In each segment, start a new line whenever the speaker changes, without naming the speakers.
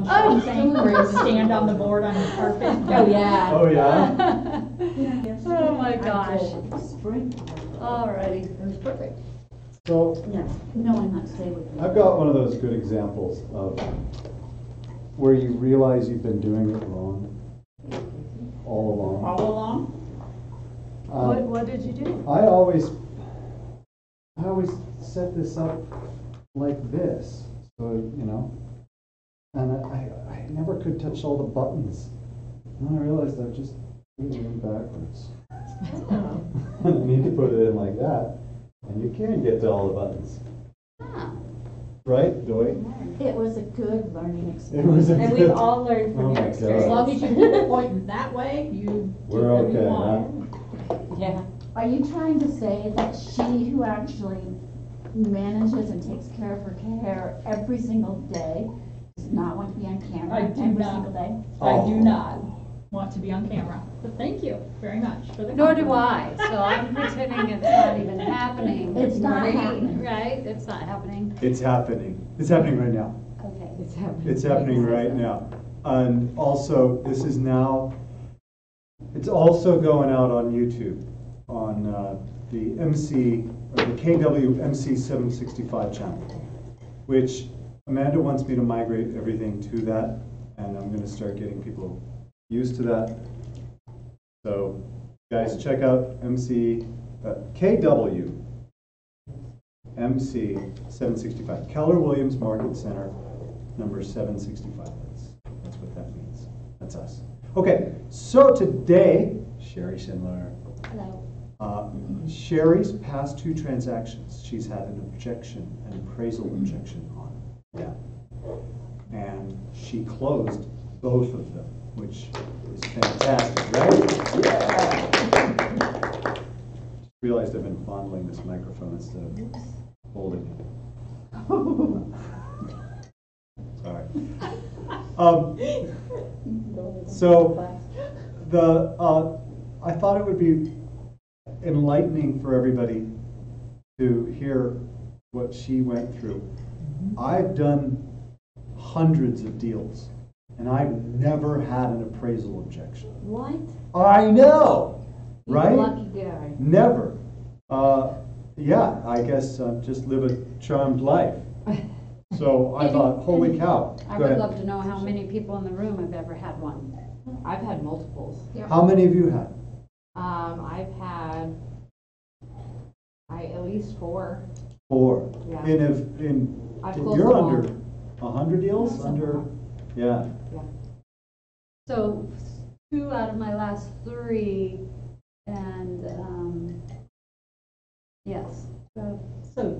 short thing where you stand on the board on the carpet.
Oh, yeah.
Oh, yeah?
Oh, my gosh. Alrighty.
It was perfect.
So,
No, I'm not staying with you.
I've got one of those good examples of where you realize you've been doing it wrong all along.
All along?
What did you do?
I always set this up like this, so, you know, and I never could touch all the buttons. And then I realized I just put it in backwards. I need to put it in like that, and you can get to all the buttons. Right, Joy?
It was a good learning
It
experience.
was a
And
good-
we've all learned
Oh
from
my
your
God.
experience.
As long as you keep it pointing that way, you do
We're
whatever you
okay,
want.
Yeah.
Are you trying to say that she who actually manages and takes care of her hair every single day does not want to be on camera
I do
every
not.
single day?
I do not want to be on camera, but thank you very much for the
Nor do
compliment.
I, so I'm pretending it's not even happening.
It's not
Right?
happening.
Right? It's not happening.
It's happening. It's happening right now.
Okay. It's happening.
It's happening right now. And also, this is now, it's also going out on YouTube, on the KWMC765 channel, which Amanda wants me to migrate everything to that, and I'm gonna start getting people used to that. So, guys, check out KWMC765, Keller Williams Market Center, number 765. That's what that means. That's us. Okay, so today, Sherry Schindler.
Hello.
Sherry's past 2 transactions, she's had an objection, an appraisal objection on. Yeah. And she closed both of them, which is fantastic, right? Yeah. Just realized I've been fondling this microphone instead of holding it. Sorry. So I thought it would be enlightening for everybody to hear what she went through. I've done hundreds of deals, and I've never had an appraisal objection.
What?
I know, right?
Lucky guy.
Never. Yeah, I guess just live a charmed life. So I thought, holy cow.
I
Go
would
ahead.
love to know how many people in the room have ever had one.
I've had multiples.
How many of you had?
I've had at least 4.
4.
Yeah. I've closed
You're
them all.
under 100 deals? Under, yeah.
So 2 out of my last 3, and yes.
So,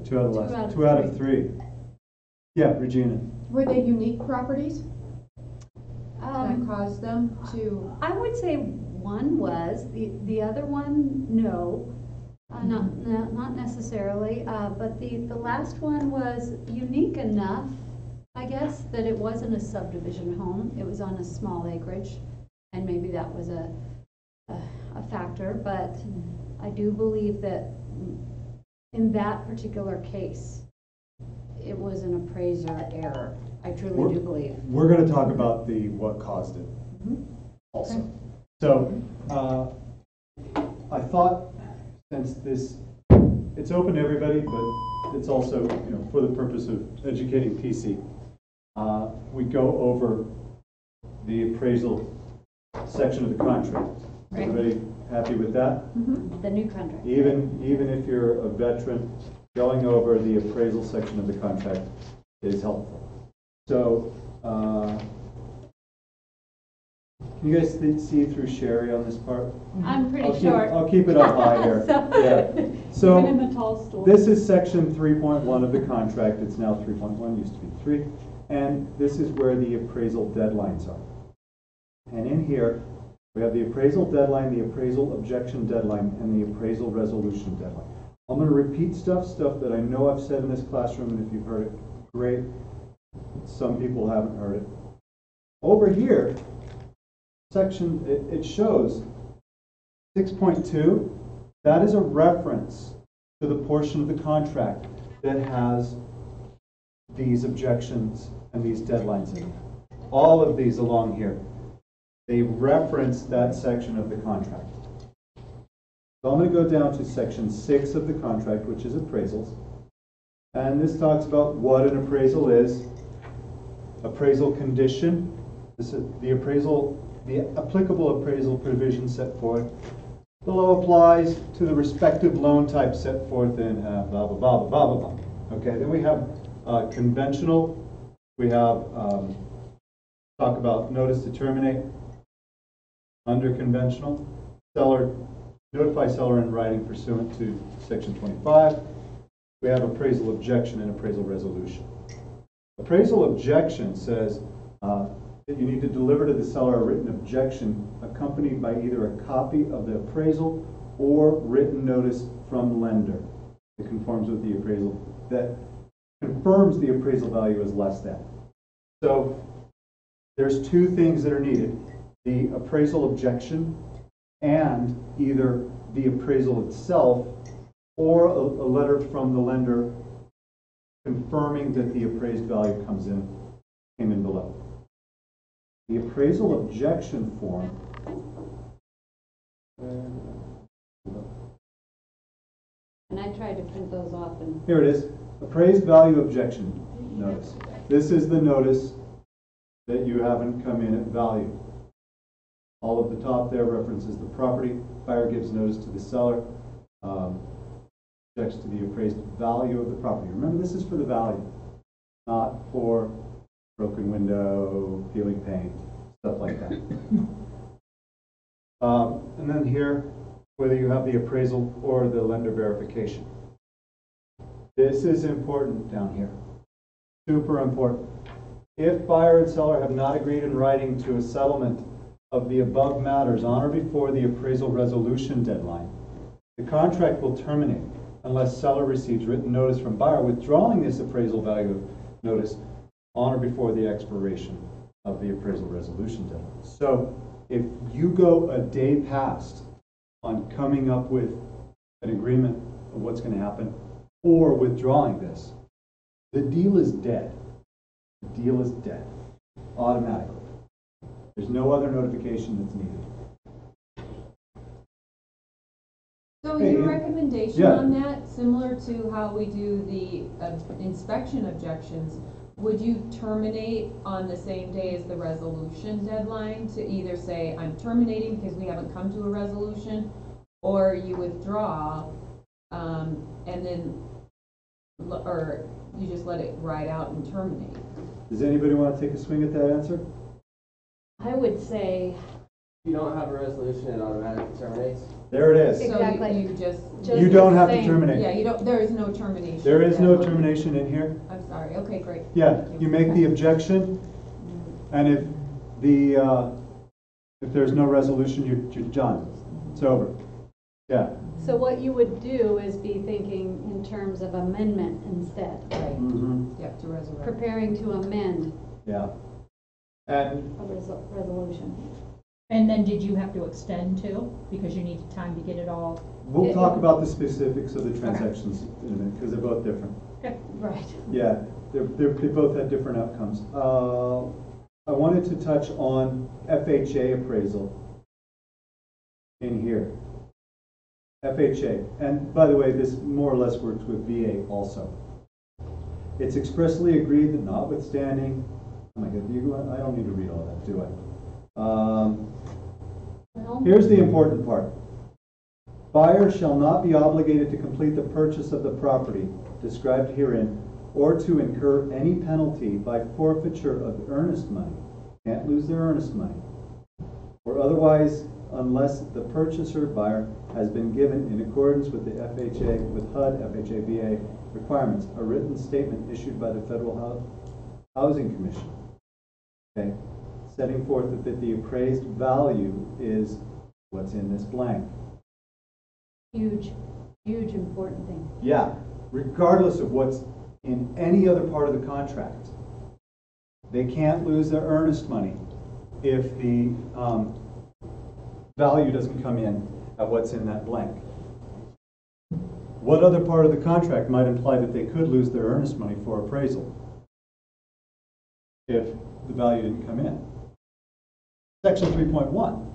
2 out of the last. 2 out of 3. Yeah, Regina.
Were they unique properties that
Um,
caused them to?
I would say one was, the other one, no. Not necessarily, but the last one was unique enough, I guess, that it wasn't a subdivision home. It was on a small acreage, and maybe that was a factor, but I do believe that in that particular case, it was an appraiser error. I truly do believe.
We're going to talk about what caused it also.
Okay.
So I thought, since it's open to everybody, but it's also, for the purpose of educating PC, we go over the appraisal section of the contract.
Right.
Everybody happy with that?
The new contract.
Even if you're a veteran, going over the appraisal section of the contract is helpful. So, can you guys see through Sherry on this part?
I'm pretty short.
I'll keep it up high here. Yeah. So,
Even in the tall stool.
this is section 3.1 of the contract. It's now 3.1, used to be 3. And this is where the appraisal deadlines are. And in here, we have the appraisal deadline, the appraisal objection deadline, and the appraisal resolution deadline. I'm going to repeat stuff that I know I've said in this classroom, and if you've heard it, great. Some people haven't heard it. Over here, section, it shows 6.2. That is a reference to the portion of the contract that has these objections and these deadlines in it. all of these along here, they reference that section of the contract. So I'm going to go down to section 6 of the contract, which is appraisals. And this talks about what an appraisal is, appraisal condition, this is the applicable appraisal provision set forth. Below applies to the respective loan type set forth in blah, blah, blah, blah, blah, blah. Okay, then we have conventional. We have talk about notice to terminate. Under conventional, seller, notify seller in writing pursuant to section 25. We have appraisal objection and appraisal resolution. Appraisal objection says that you need to deliver to the seller a written objection accompanied by either a copy of the appraisal or written notice from lender that conforms with the appraisal, that confirms the appraisal value is less than. So there's two things that are needed: the appraisal objection and either the appraisal itself or a letter from the lender confirming that the appraised value came in below. The appraisal objection form
And I tried to print those off and.
here it is, appraised value objection notice. This is the notice that you haven't come in at value. All of the top there references the property. Buyer gives notice to the seller, objects to the appraised value of the property. Remember, this is for the value, not for broken window, peeling paint, stuff like that. And then here, whether you have the appraisal or the lender verification. This is important down here. Super important. If buyer and seller have not agreed in writing to a settlement of the above matters on or before the appraisal resolution deadline, the contract will terminate unless seller receives written notice from buyer withdrawing this appraisal value notice on or before the expiration of the appraisal resolution deadline. So if you go a day past on coming up with an agreement of what's going to happen or withdrawing this, the deal is dead. The deal is dead automatically. There's no other notification that's needed.
So
Hey,
your recommendation
yeah.
on that, similar to how we do the inspection objections, would you terminate on the same day as the resolution deadline to either say, I'm terminating because we haven't come to a resolution, or you withdraw, and then, or you just let it ride out and terminate?
Does anybody want to take a swing at that answer?
I would say.
If you don't have a resolution, it automatically terminates.
There it is.
Exactly.
So you just
You don't have to
same.
terminate.
yeah, you don't, there is no termination.
There is no
deadline.
termination in here.
I'm sorry, okay, great.
Yeah, you make the objection, and if there's no resolution, you're done. It's over. Yeah.
So what you would do is be thinking in terms of amendment instead,
Right,
Mm-hmm.
yep, to resurrect.
preparing to amend
Yeah. And
a resolution.
And then did you have to extend too? Because you needed time to get it all?
we'll talk about the specifics of the transactions in a minute, because they're both different.
Right.
Yeah, they both had different outcomes. I wanted to touch on FHA appraisal in here. FHA, and by the way, this more or less works with VA also. It's expressly agreed that notwithstanding, oh my God, I don't need to read all that, do I? Here's the important part. Buyer shall not be obligated to complete the purchase of the property described herein or to incur any penalty by forfeiture of earnest money. Can't lose their earnest money. Or otherwise, unless the purchaser buyer has been given, in accordance with the FHA, with HUD, FHA, VA requirements, a written statement issued by the Federal Housing Commission, okay, setting forth that the appraised value is what's in this blank.
Huge, huge important thing.
Yeah, regardless of what's in any other part of the contract, they can't lose their earnest money if the value doesn't come in at what's in that blank. What other part of the contract might imply that they could lose their earnest money for appraisal? If the value didn't come in. Section 3.1,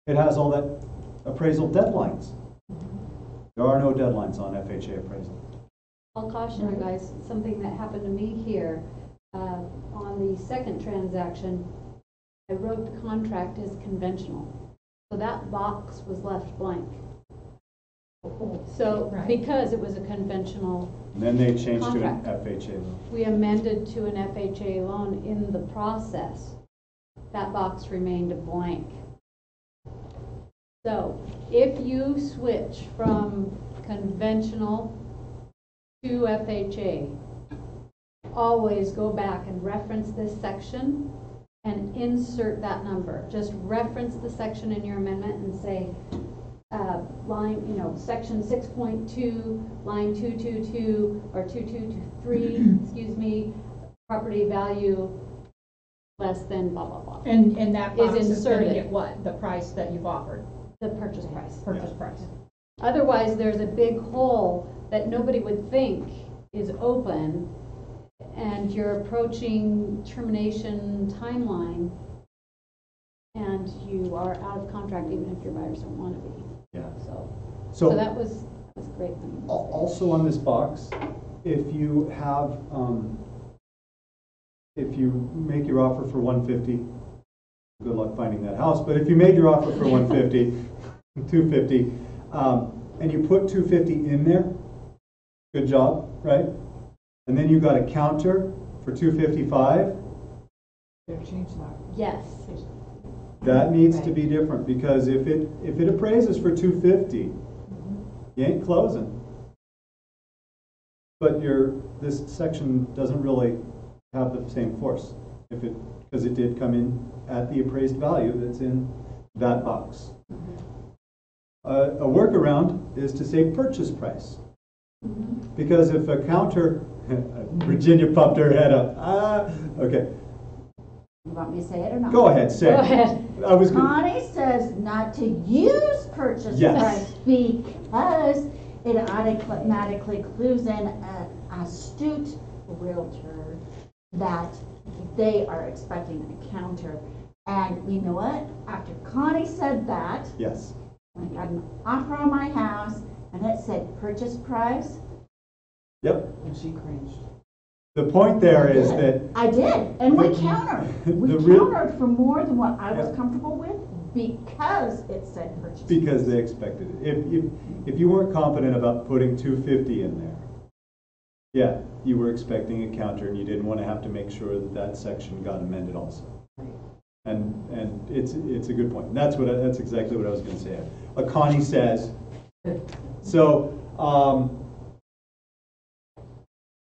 it has all that appraisal deadlines. There are no deadlines on FHA appraisal.
I'll caution you guys, something that happened to me here, on the second transaction, I wrote the contract as conventional. So that box was left blank. So,
Right.
because it was a conventional,
And then they changed
Contract.
to an FHA loan.
we amended to an FHA loan in the process. That box remained blank. So, if you switch from conventional to FHA, always go back and reference this section and insert that number. Just reference the section in your amendment and say, line, section 6.2, line 222 or 2223, excuse me, property value less than blah, blah, blah.
And that box is gonna
inserted.
get what? The price that you've offered,
The purchase price.
purchase price.
Otherwise, there's a big hole that nobody would think is open, and you're approaching termination timeline, and you are out of contract even if your buyers don't want to be.
Yeah.
So that was great.
Also on this box, if you have, if you make your offer for 150, good luck finding that house, but if you made your offer for 150, 250, and you put 250 in there, good job, right? And then you got a counter for 255,
Yes.
that needs to be different, because if it appraises for 250, you ain't closing. But this section doesn't really have the same force, because it did come in at the appraised value that's in that box. A workaround is to say purchase price. Because if a counter, Virginia popped her head up. Okay,
You want me to say it or not?
go ahead, say it.
Go ahead.
I was good.
Connie says not to use purchase
Yes.
price because it automatically clues in an astute realtor that they are expecting a counter. And you know what? After Connie said that,
Yes.
when I got an offer on my house and it said purchase price,
Yep.
And she cringed.
The point there is that
I did, and we
The-
countered. We
the real-
countered for more than what I was
Yeah.
comfortable with because it said purchase.
because they expected it. If you weren't confident about putting 250 in there, yeah, you were expecting a counter and you didn't want to have to make sure that that section got amended also. And it's a good point. That's exactly what I was going to say. Connie says. So,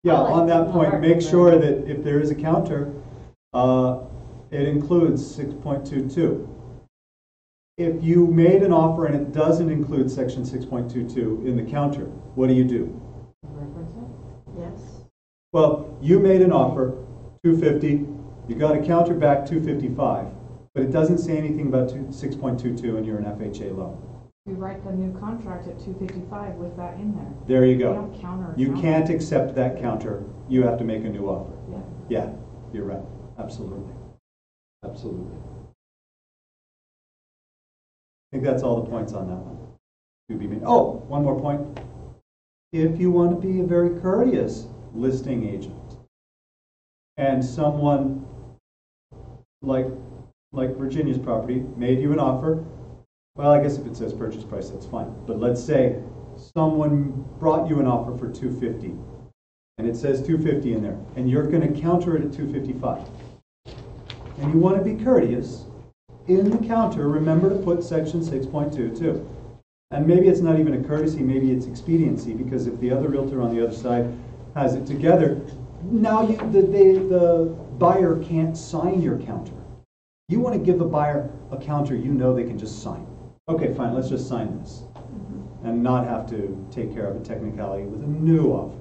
yeah,
I like
on that
the
point,
mark
make
of
sure
it.
that if there is a counter, it includes 6.22. If you made an offer and it doesn't include section 6.22 in the counter, what do you do?
Reference it?
Yes.
Well, you made an offer, 250, you got a counter back 255, but it doesn't say anything about 6.22 and you're an FHA loan.
We write the new contract at 255 with that in there.
There you
We
go.
don't counter.
You can't accept that counter, you have to make a new offer.
Yeah.
Yeah, you're right, absolutely. Absolutely. I think that's all the points on that one. To be made. Oh, one more point. If you want to be a very courteous listing agent, and someone like Virginia's property made you an offer, well, I guess if it says purchase price, that's fine. But let's say someone brought you an offer for 250, and it says 250 in there, and you're going to counter it at 255. And you want to be courteous, in the counter, remember to put section 6.22. And maybe it's not even a courtesy, maybe it's expediency, because if the other realtor on the other side has it together, now the buyer can't sign your counter. You want to give the buyer a counter you know they can just sign. Okay, fine, let's just sign this. And not have to take care of a technicality with a new offer.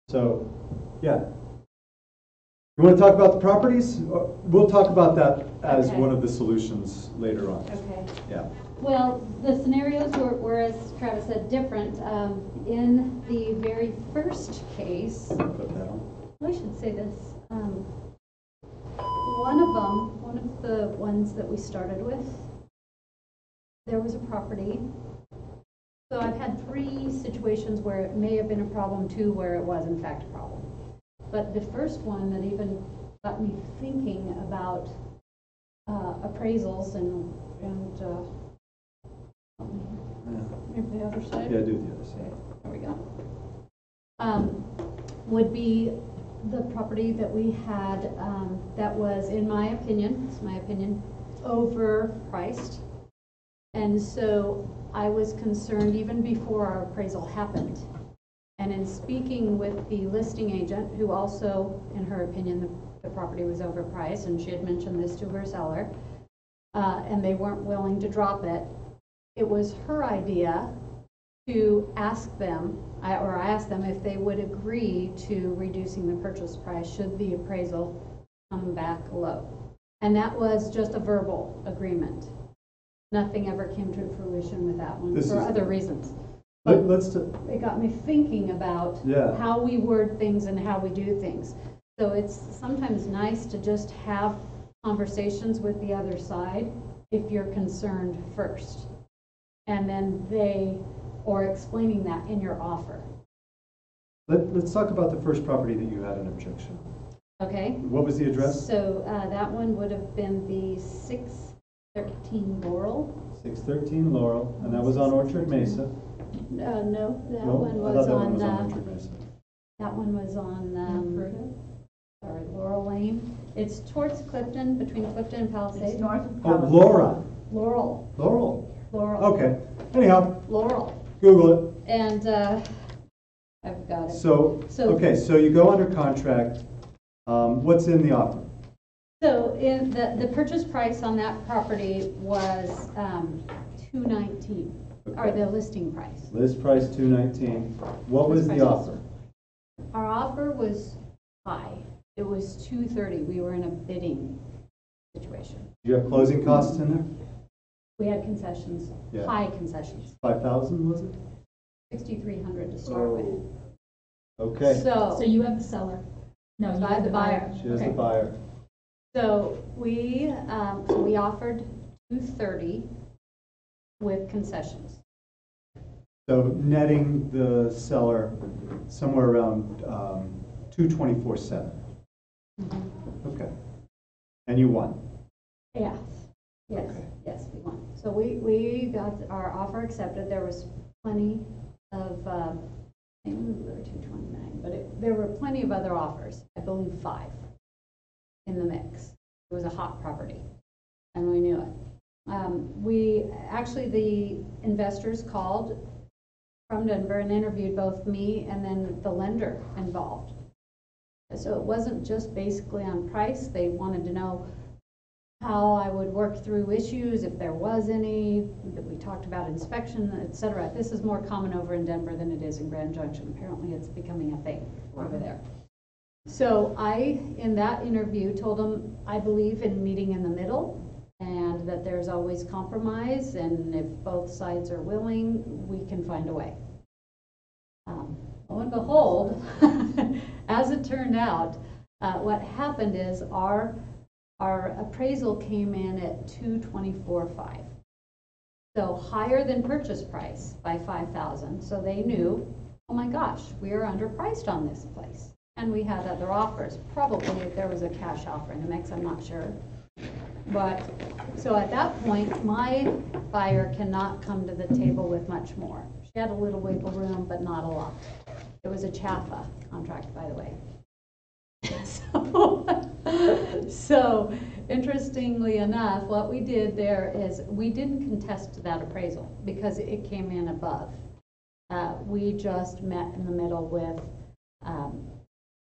So, yeah. You want to talk about the properties? We'll talk about that as
Okay.
one of the solutions later on.
Okay.
Yeah.
Well, the scenarios were, as Travis said, different. In the very first case,
Put that on.
I should say this. one of them, one of the ones that we started with, there was a property. So I've had 3 situations where it may have been a problem, 2 where it was in fact a problem. But the first one that even got me thinking about appraisals and maybe the other side.
Yeah, do the other side.
There we go. Would be the property that we had that was, in my opinion, it's my opinion, overpriced. And so I was concerned even before our appraisal happened. And in speaking with the listing agent, who also, in her opinion, the property was overpriced, and she had mentioned this to her seller, and they weren't willing to drop it, it was her idea to ask them, I asked them if they would agree to reducing the purchase price should the appraisal come back low. And that was just a verbal agreement. Nothing ever came to fruition with that one for other reasons. It got me thinking about how we word things and how we do things. So it's sometimes nice to just have conversations with the other side if you're concerned first. And then or explaining that in your offer.
Let's talk about the first property that you had an objection.
Okay.
What was the address?
So that one would have been the 613 Laurel.
613 Laurel, and that was on Orchard Mesa.
No, that
No?
one
I
was
thought that
on,
one was on Orchard Mesa.
that one was on Laurel Lane. It's towards Clifton, between Clifton and Palisades.
It's north of
Oh,
Palisades.
Laura.
Laurel.
Laurel. Okay. Anyhow,
Laurel.
Google it.
And I've got it.
So you go under contract. What's in the offer?
So in the purchase price on that property was $219, or the listing price.
List price $219. What was the offer?
Our offer was high. It was $230. We were in a bidding situation.
Do you have closing costs in there?
We had concessions,
Yeah.
high concessions,
5,000 was it?
$6,300 to start with.
Okay.
So you have the seller? No, you
I have the buyer.
She is
Okay.
the buyer.
So we offered $230 with concessions.
So netting the seller somewhere around $224,700. Okay. And you won.
Yes,
Okay.
yes, we won. So we got our offer accepted. There was plenty of, I think we were 229, but there were plenty of other offers. I believe 5 in the mix. It was a hot property, and we knew it. The investors called from Denver and interviewed both me and then the lender involved. So it wasn't just basically on price. They wanted to know how I would work through issues, if there was any. We talked about inspection, etc. This is more common over in Denver than it is in Grand Junction. Apparently it's becoming a thing over there. So I, in that interview, told them I believe in meeting in the middle and that there's always compromise, and if both sides are willing, we can find a way. Lo and behold, as it turned out, what happened is our appraisal came in at $224,500. So higher than purchase price by $5,000. So they knew, oh my gosh, we are underpriced on this place. And we had other offers. Probably if there was a cash offer in the mix, I'm not sure. But so at that point, my buyer cannot come to the table with much more. She had a little wiggle room, but not a lot. It was a CHAFA contract, by the way. So interestingly enough, what we did there is we didn't contest that appraisal because it came in above. We just met in the middle with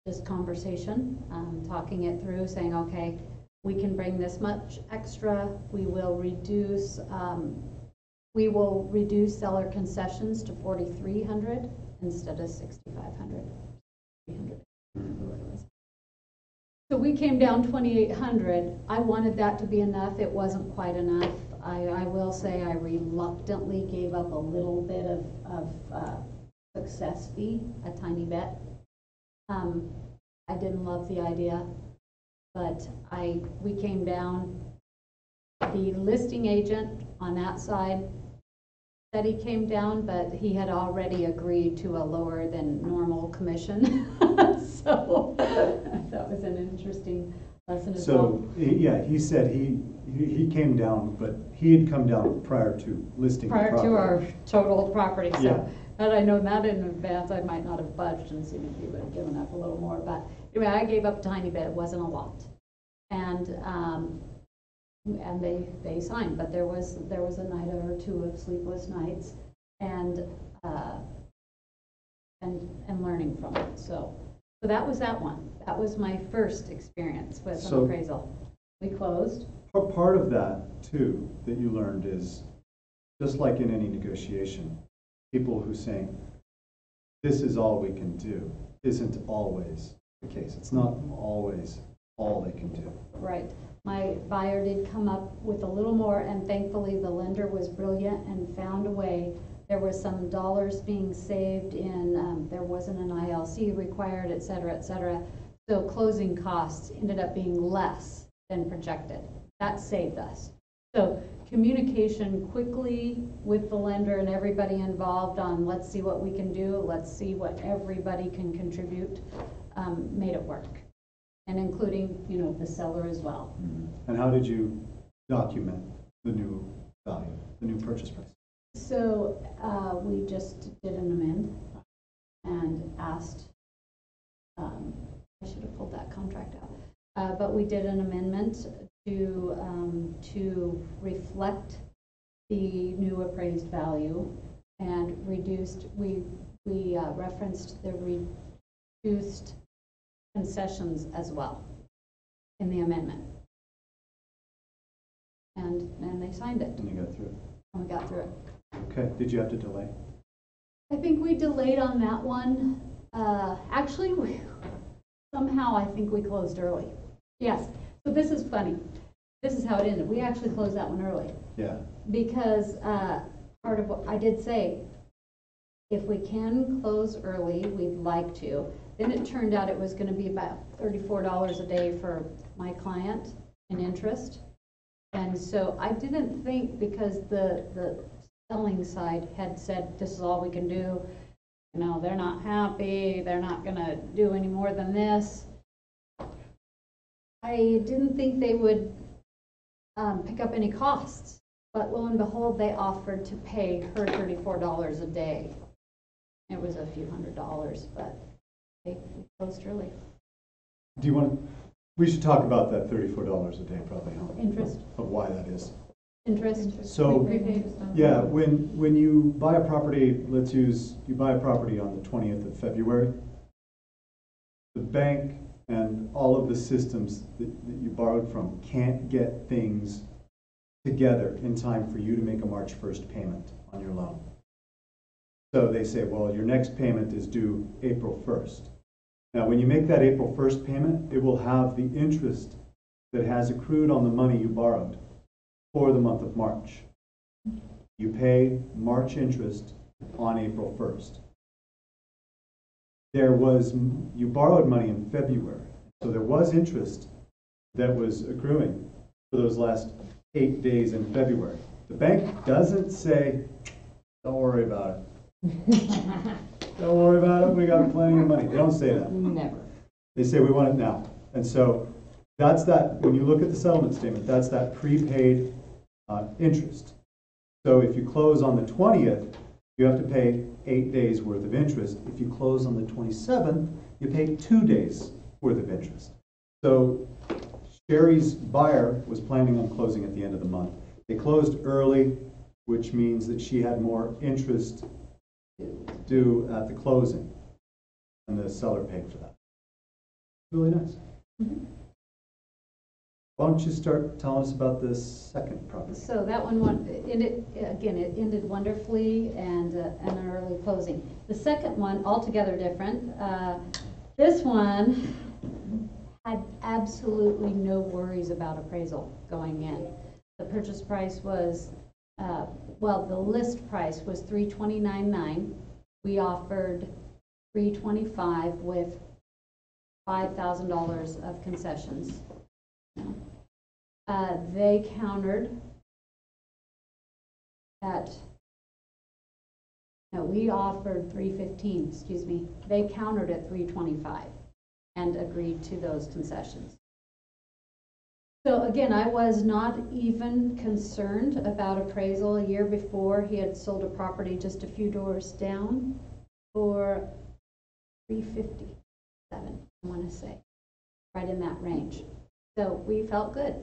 this conversation, talking it through, saying, okay, we can bring this much extra. We will reduce seller concessions to $4,300 instead of $6,500. So we came down $2,800. I wanted that to be enough. It wasn't quite enough. I will say I reluctantly gave up a little bit of success fee, a tiny bit. I didn't love the idea. But we came down, the listing agent on that side said he came down, but he had already agreed to a lower than normal commission. So that was an interesting lesson as well.
So, yeah, he said he came down, but he had come down prior to listing the
Prior
property.
to our total property, so
Yeah.
had I known that in advance, I might not have budged and seen if he would have given up a little more, but anyway, I gave up a tiny bit, it wasn't a lot. And they signed, but there was a night or two of sleepless nights and learning from it, so that was that one. That was my first experience with an
So-
appraisal. We closed.
Part of that, too, that you learned is, just like in any negotiation, people who saying, this is all we can do, isn't always the case. It's not always all they can do.
Right. My buyer did come up with a little more, and thankfully the lender was brilliant and found a way. There was some dollars being saved in, there wasn't an ILC required, et cetera, et cetera. So closing costs ended up being less than projected. That saved us. So communication quickly with the lender and everybody involved on let's see what we can do, let's see what everybody can contribute, made it work. And including, you know, the seller as well.
And how did you document the new value, the new purchase price?
So we just did an amend and asked, I should have pulled that contract out, but we did an amendment to reflect the new appraised value and reduced, we referenced the reduced concessions as well in the amendment. And they signed it,
And you got through it.
and we got through it.
Okay, did you have to delay?
I think we delayed on that one. Actually, somehow I think we closed early. Yes, so this is funny. This is how it ended. We actually closed that one early
Yeah.
because part of what I did say, if we can close early, we'd like to. Then it turned out it was going to be about $34 a day for my client in interest. And so I didn't think, because the selling side had said, this is all we can do. You know, they're not happy. They're not going to do any more than this. I didn't think they would pick up any costs. But lo and behold, they offered to pay her $34 a day. It was a few $100s, but we closed early.
Do you want, we should talk about that $34 a day probably, huh?
Interest.
Of why that is.
Interest.
So,
We prepaid.
yeah, when you buy a property, let's use, you buy a property on the 20th of February, the bank and all of the systems that you borrowed from can't get things together in time for you to make a March 1st payment on your loan. So they say, well, your next payment is due April 1st. Now, when you make that April 1st payment, it will have the interest that has accrued on the money you borrowed for the month of March. You pay March interest on April 1st. You borrowed money in February, so there was interest that was accruing for those last 8 days in February. The bank doesn't say, don't worry about it. Don't worry about it, we got plenty of money. They don't say that.
Never.
They say we want it now. And so that's that, when you look at the settlement statement, that's that prepaid interest. So if you close on the 20th, you have to pay 8 days worth of interest. If you close on the 27th, you pay 2 days worth of interest. So Sherry's buyer was planning on closing at the end of the month. They closed early, which means that she had more interest due at the closing, and the seller paid for that. Really nice.
Mm-hmm.
Why don't you start telling us about this second property?
So that one ended, again, it ended wonderfully and an early closing. The second one, altogether different. This one had absolutely no worries about appraisal going in. The purchase price was, well, the list price was $329,900. We offered $325,000 with $5,000 of concessions. They countered at, no, we offered 315, excuse me. They countered at 325 and agreed to those concessions. So again, I was not even concerned about appraisal. A year before, he had sold a property just a few doors down for 357, I want to say, right in that range. So we felt good.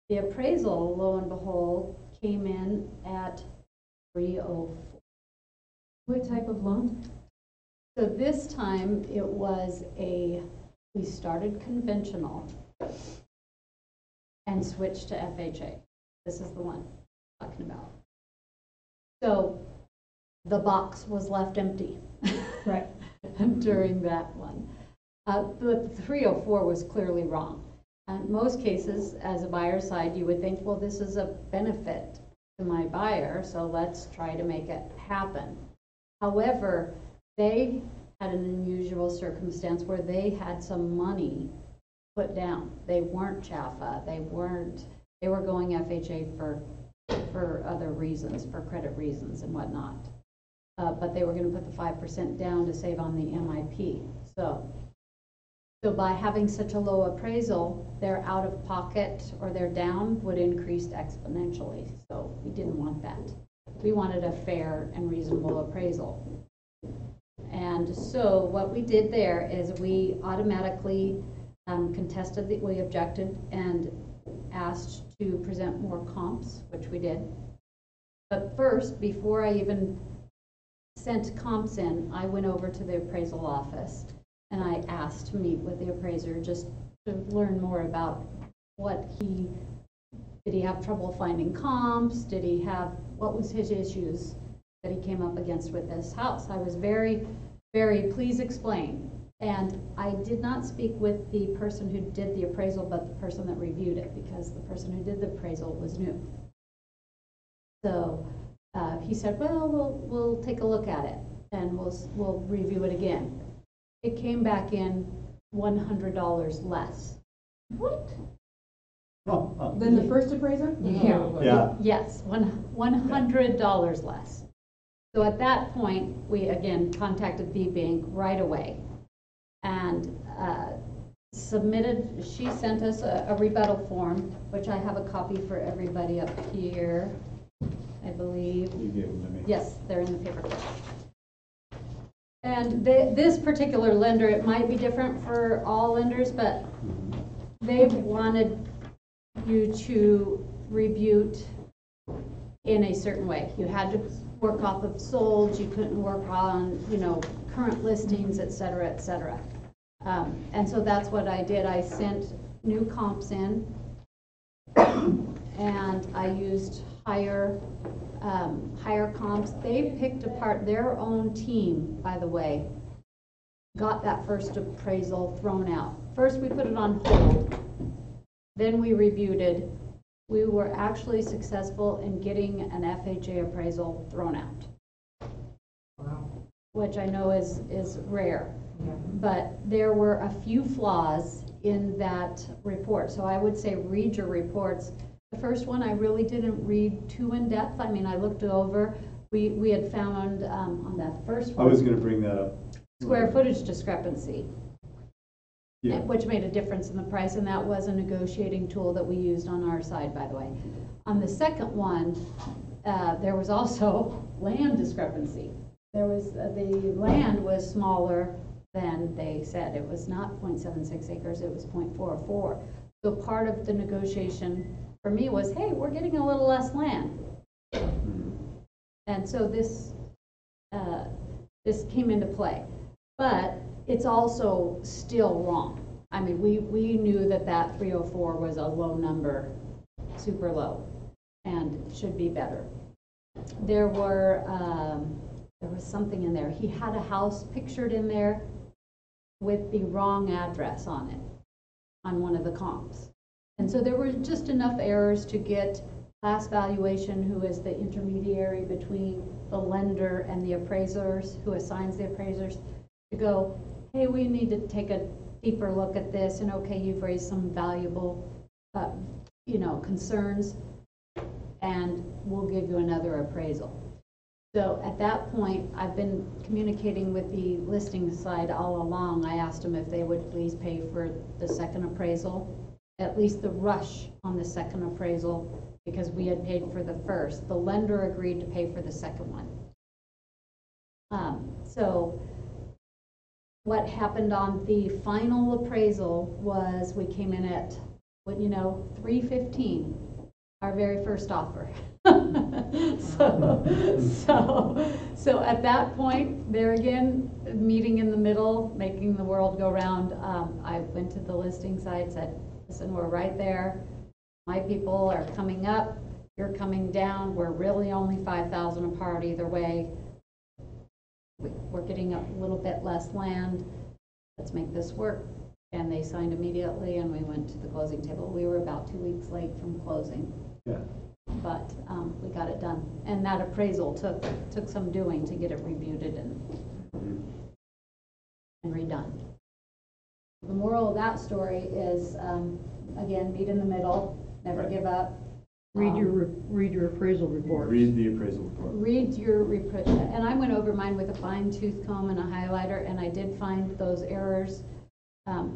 The appraisal, lo and behold, came in at 304.
What type of loan?
So this time it was we started conventional and switched to FHA. This is the one I'm talking about. So the box was left empty.
Right.
During that one. But the 304 was clearly wrong. In most cases, as a buyer side, you would think, well, this is a benefit to my buyer, so let's try to make it happen. However, they had an unusual circumstance where they had some money put down. They weren't Chaffa. They were going FHA for other reasons, for credit reasons and whatnot. But they were going to put the 5% down to save on the MIP. So by having such a low appraisal, their out of pocket or their down would increase exponentially. So we didn't want that. We wanted a fair and reasonable appraisal. And so what we did there is we automatically contested, we objected and asked to present more comps, which we did. But first, before I even sent comps in, I went over to the appraisal office and I asked to meet with the appraiser just to learn more about did he have trouble finding comps? What was his issues that he came up against with this house? I was very, very, please explain. And I did not speak with the person who did the appraisal, but the person that reviewed it, because the person who did the appraisal was new. So he said, well, we'll take a look at it and we'll review it again. It came back in $100 less.
What?
Then the first appraiser?
Yeah.
Yes, $100 less. So at that point, we again contacted the bank right away and she sent us a rebuttal form, which I have a copy for everybody up here, I believe.
You gave them to me.
Yes, they're in the paper. And this particular lender, it might be different for all lenders, but they wanted you to rebut in a certain way. You had to work off of solds, you couldn't work on, current listings, et cetera, et cetera. And so that's what I did. I sent new comps in and I used higher comps. They picked apart their own team, by the way, got that first appraisal thrown out. First we put it on hold, then we reviewed it. We were actually successful in getting an FHA appraisal thrown out.
Wow.
Which I know is rare.
Yeah.
But there were a few flaws in that report. So I would say read your reports. The first one I really didn't read too in depth. I mean, I looked it over. We had found on that first one.
I was going to bring that up.
Square footage discrepancy.
Yeah.
Which made a difference in the price, and that was a negotiating tool that we used on our side, by the way. On the second one, there was also land discrepancy. The land was smaller than they said. It was not 0.76 acres, it was 0.44. So part of the negotiation for me was, hey, we're getting a little less land. And so this came into play. But it's also still wrong. I mean, we knew that 304 was a low number, super low, and should be better. There was something in there. He had a house pictured in there with the wrong address on it, on one of the comps. And so there were just enough errors to get class valuation, who is the intermediary between the lender and the appraisers, who assigns the appraisers, to go, hey, we need to take a deeper look at this, and okay, you've raised some valuable, concerns, and we'll give you another appraisal. So at that point, I've been communicating with the listing side all along. I asked them if they would please pay for the second appraisal, at least the rush on the second appraisal, because we had paid for the first. The lender agreed to pay for the second one. So what happened on the final appraisal was we came in at, $315, our very first offer. So at that point, there again, meeting in the middle, making the world go round, I went to the listing site, said, listen, we're right there. My people are coming up, you're coming down. We're really only 5,000 apart either way. We're getting a little bit less land. Let's make this work. And they signed immediately, and we went to the closing table. We were about 2 weeks late from closing. Yeah. But we got it done. And that appraisal took some doing to get it rebutted and redone. The moral of that story is, again, meet in the middle, never give up.
Read your appraisal report.
Read the appraisal report.
And I went over mine with a fine tooth comb and a highlighter, and I did find those errors.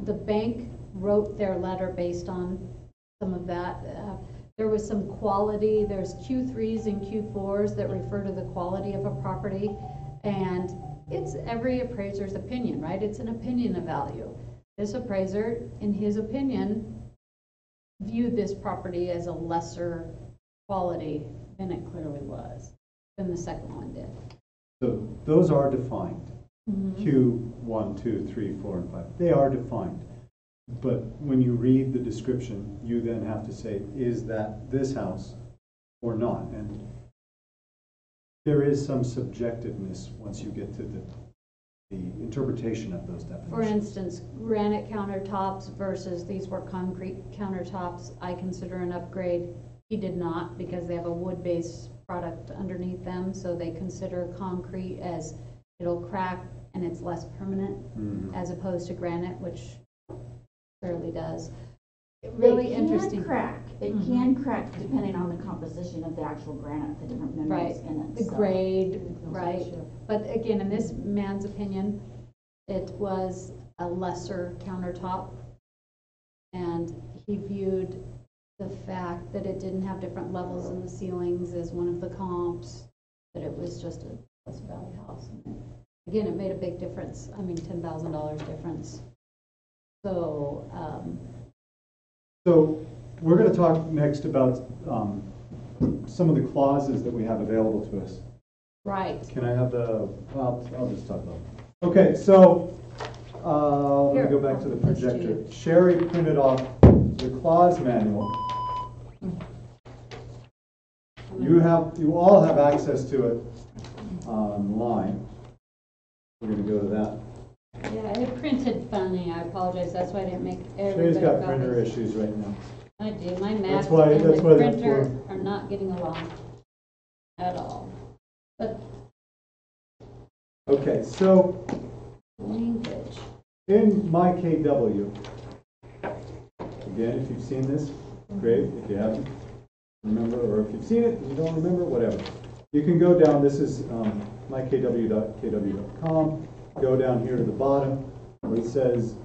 The bank wrote their letter based on some of that. There was some quality, there's Q3s and Q4s that refer to the quality of a property, and it's every appraiser's opinion, right? It's an opinion of value. This appraiser, in his opinion, viewed this property as a lesser quality than it clearly was, than the second one did.
So those are defined.
Mm-hmm.
Q1, 2, 3, 4, and 5. They are defined. But when you read the description, you then have to say, is that this house or not? And there is some subjectiveness once you get to the interpretation of those definitions.
For instance, granite countertops versus these were concrete countertops, I consider an upgrade. He did not, because they have a wood-based product underneath them, so they consider concrete as it'll crack and it's less permanent, as opposed to granite, which rarely does. Really interesting.
It can crack depending on the composition of the actual granite, the different minerals in it.
The grade, right. But again, in this man's opinion, it was a lesser countertop, and he viewed the fact that it didn't have different levels in the ceilings as one of the comps, that it was just a West Valley house. And again, it made a big difference. I mean, $10,000 difference. So,
So we're going to talk next about some of the clauses that we have available to us.
right.
Can I have I'll just talk about it. Okay, so let me go back to the projector. Sherry printed off the clause manual. You all have access to it online. We're going to go to that.
Yeah, it printed funny. I apologize. That's why I didn't make everybody
Sherry's got
copies.
printer issues right now.
I do. My Mac
That's why
and
they're
the printer
for.
are not getting along at all. But
Okay, so
language.
in my KW, again, if you've seen this, great. If you haven't, remember, or if you've seen it and you don't remember, whatever. You can go down. This is mykw.kw.com. Go down here to the bottom where it says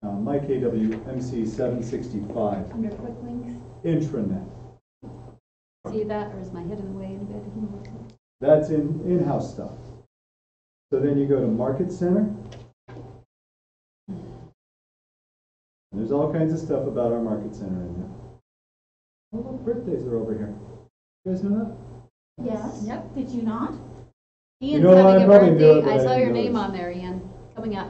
my KWMC765
Under quick links.
intranet.
See that, or is my head in the way in bed?
That's in-house stuff. So then you go to Market Center. And there's all kinds of stuff about our Market Center in there. Oh, look, birthdays are over here. You guys know that?
Yes.
Yep.
Did you not?
Ian's
know what,
having
I
a
probably knew it,
birthday.
but
I
I
saw
didn't
your name
notice.
on there, Ian. Coming up.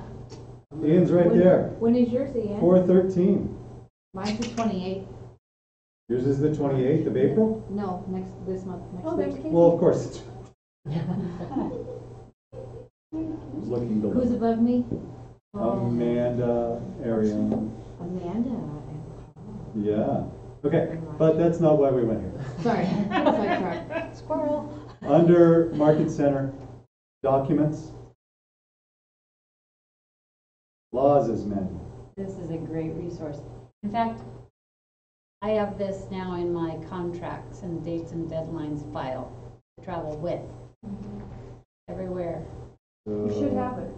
Ian's right there.
When is yours, Ian?
4/13.
Mine's the 28th.
Yours is the 28th of April?
No, this month, next
Oh, there's
week.
Casey.
Well, of course it's. I was looking
Who's
below.
above me?
Amanda, Ariane.
Amanda.
Yeah. Okay, but that's not why we went here.
Sorry, sidetrack.
Squirrel.
Under Market Center, Documents, Clauses Manual.
This is a great resource. In fact, I have this now in my contracts and dates and deadlines file to travel with everywhere.
You should have it.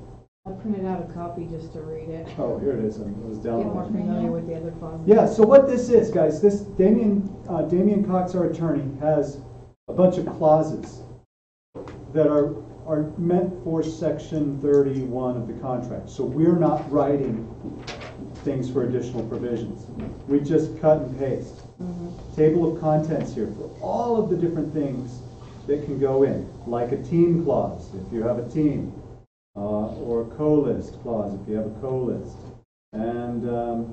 I printed out a copy just to read it.
Oh, here it is. It was
Get more
downloaded.
familiar with the other clauses.
Yeah, so what this is, guys, this Damien Cox, our attorney, has a bunch of clauses that are meant for section 31 of the contract. So we're not writing things for additional provisions. We just cut and paste. Table of contents here for all of the different things that can go in, like a team clause, if you have a team, or a co-list clause, if you have a co-list. And the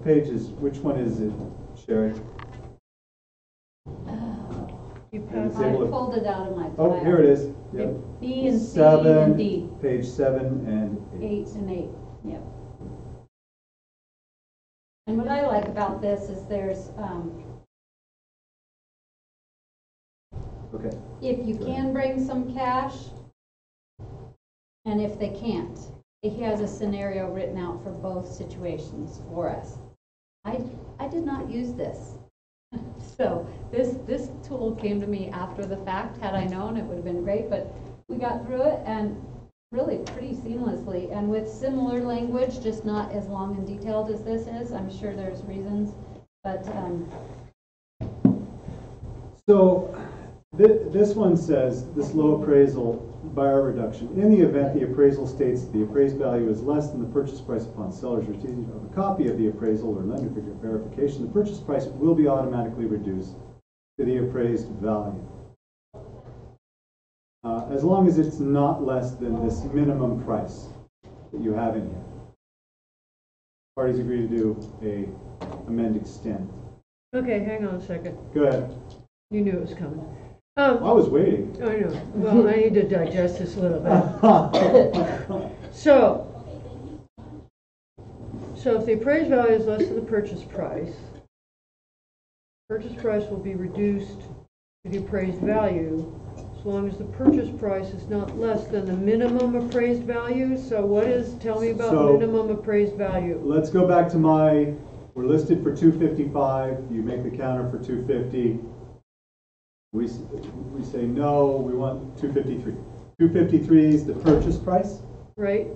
pages, which one is it, Sherry?
You
And
pass
it's
I
able to-
pulled it out of my file.
Oh, here it is. Yep.
B and C and D.
Page 7 and 8.
8 and 8, yep. And what I like about this is there's,
Okay.
if you can bring some cash, and if they can't, he has a scenario written out for both situations for us. I did not use this. So this tool came to me after the fact. Had I known, it would have been great, but we got through it and really pretty seamlessly, and with similar language, just not as long and detailed as this is. I'm sure there's reasons, but
So this one says, this low appraisal buyer reduction. In the event the appraisal states that the appraised value is less than the purchase price upon seller's receipt of a copy of the appraisal or lender verification, the purchase price will be automatically reduced to the appraised value. As long as it's not less than this minimum price that you have in here. Parties agree to do a amend extend.
Okay, hang on a second.
Go ahead.
You knew it was coming.
I was waiting.
I know. Well, I need to digest this a little bit. So if the appraised value is less than the purchase price will be reduced to the appraised value as long as the purchase price is not less than the minimum appraised value. So what is, tell me about
So-
minimum appraised value.
Let's go back to we're listed for 255, you make the counter for 250. We say, no, we want 253. 253 is the purchase price.
Right?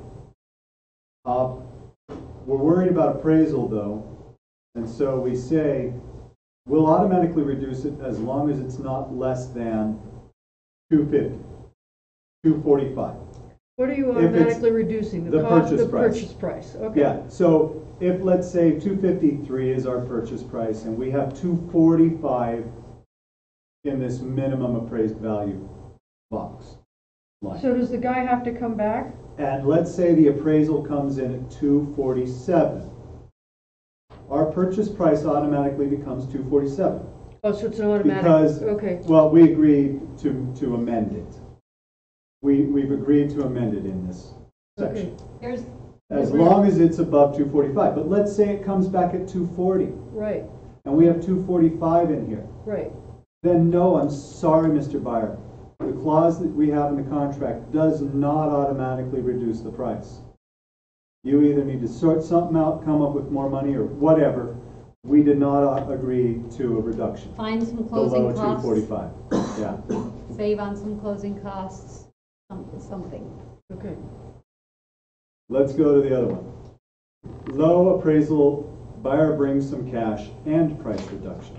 We're worried about appraisal though, and so we say, we'll automatically reduce it as long as it's not less than 250, 245.
What are you
If it's
automatically reducing?
the
cost
purchase
of
price.
purchase price. Okay.
Yeah, so if, let's say, 253 is our purchase price, and we have 245 in this minimum appraised value box line.
So does the guy have to come back?
And let's say the appraisal comes in at 247. Our purchase price automatically becomes 247.
Oh, so it's an automatic.
Because,
Okay.
well, we agreed to amend it. We've agreed to amend it in this section.
Okay.
here's,
As long as it's above 245. But let's say it comes back at 240,
Right.
and we have 245 in here.
Right.
Then no, I'm sorry, Mr. Buyer. The clause that we have in the contract does not automatically reduce the price. You either need to sort something out, come up with more money, or whatever. We did not agree to a reduction
find some
below
closing costs.
245. Yeah.
Save on some closing costs, something.
Okay.
Let's go to the other one. Low appraisal, buyer brings some cash and price reduction.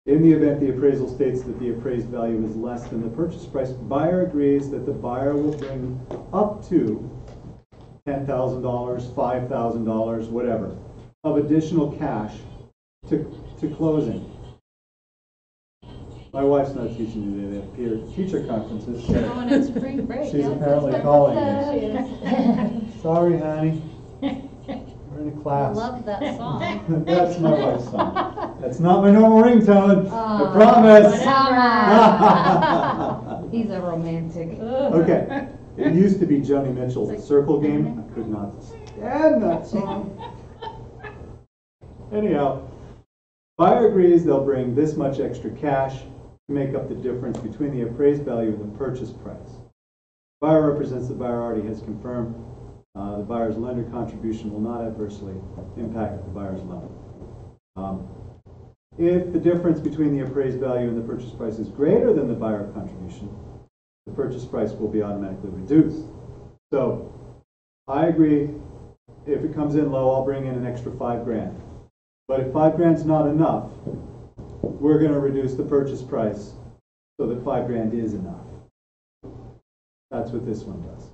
In the event the appraisal states that the appraised value is less than the purchase price, buyer agrees that the buyer will bring up to $10,000, $5,000, whatever, of additional cash to closing. My wife's not teaching today, they have peer-teacher conferences. so
Going on spring break.
She's
yeah.
apparently calling me. Sorry, honey. We're in a
I
class.
love that song.
That's my wife's song. That's not my normal ringtone, I
Oh,
promise.
Come on.
He's a romantic.
Okay, it used to be Joni Mitchell's Circle Game. I could not stand that song. Anyhow, buyer agrees they'll bring this much extra cash to make up the difference between the appraised value and the purchase price. Buyer represents the buyer already has confirmed The buyer's lender contribution will not adversely impact the buyer's loan. If the difference between the appraised value and the purchase price is greater than the buyer contribution, the purchase price will be automatically reduced. So I agree, if it comes in low, I'll bring in an extra $5,000. But if $5,000's not enough, we're going to reduce the purchase price so that $5,000 is enough. That's what this one does.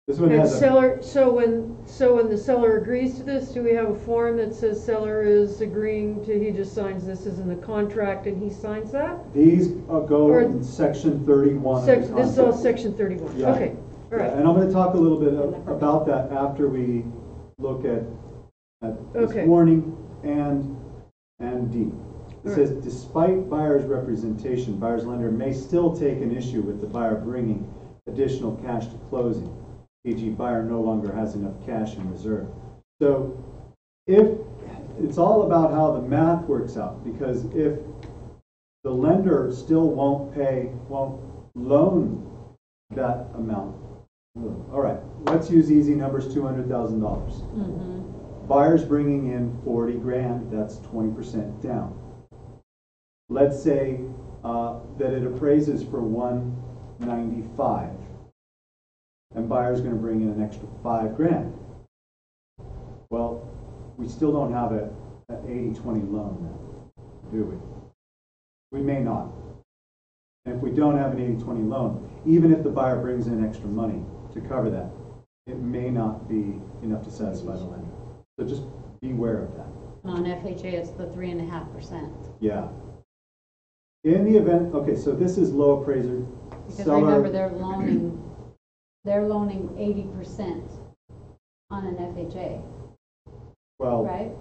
This one
And
has a,
seller, so when the seller agrees to this, do we have a form that says seller is agreeing to, he just signs this as in the contract and he signs that?
these go
Or-
in section 31 of the
This is all
contract.
section 31,
Yeah.
okay, all
Yeah,
right.
and I'm going to talk a little bit about that after we look at this
Okay.
warning and D. It
All
says, despite buyer's representation, buyer's lender may still take an issue with the buyer bringing additional cash to closing, e.g. buyer no longer has enough cash in reserve. So if, it's all about how the math works out, because if the lender still won't loan that amount. All right, let's use easy numbers, $200,000. Buyer's bringing in $40,000, that's 20% down. Let's say that it appraises for $195,000, and buyer's going to bring in an extra $5,000. Well, we still don't have an 80-20 loan now, do we? We may not. And if we don't have an 80-20 loan, even if the buyer brings in extra money to cover that, it may not be enough to satisfy the lender. So just beware of that.
On FHA, it's the 3.5%.
Yeah. In the event, okay, so this is low appraiser.
Because
seller-
remember, they're loaning 80% on an FHA,
Well,
right?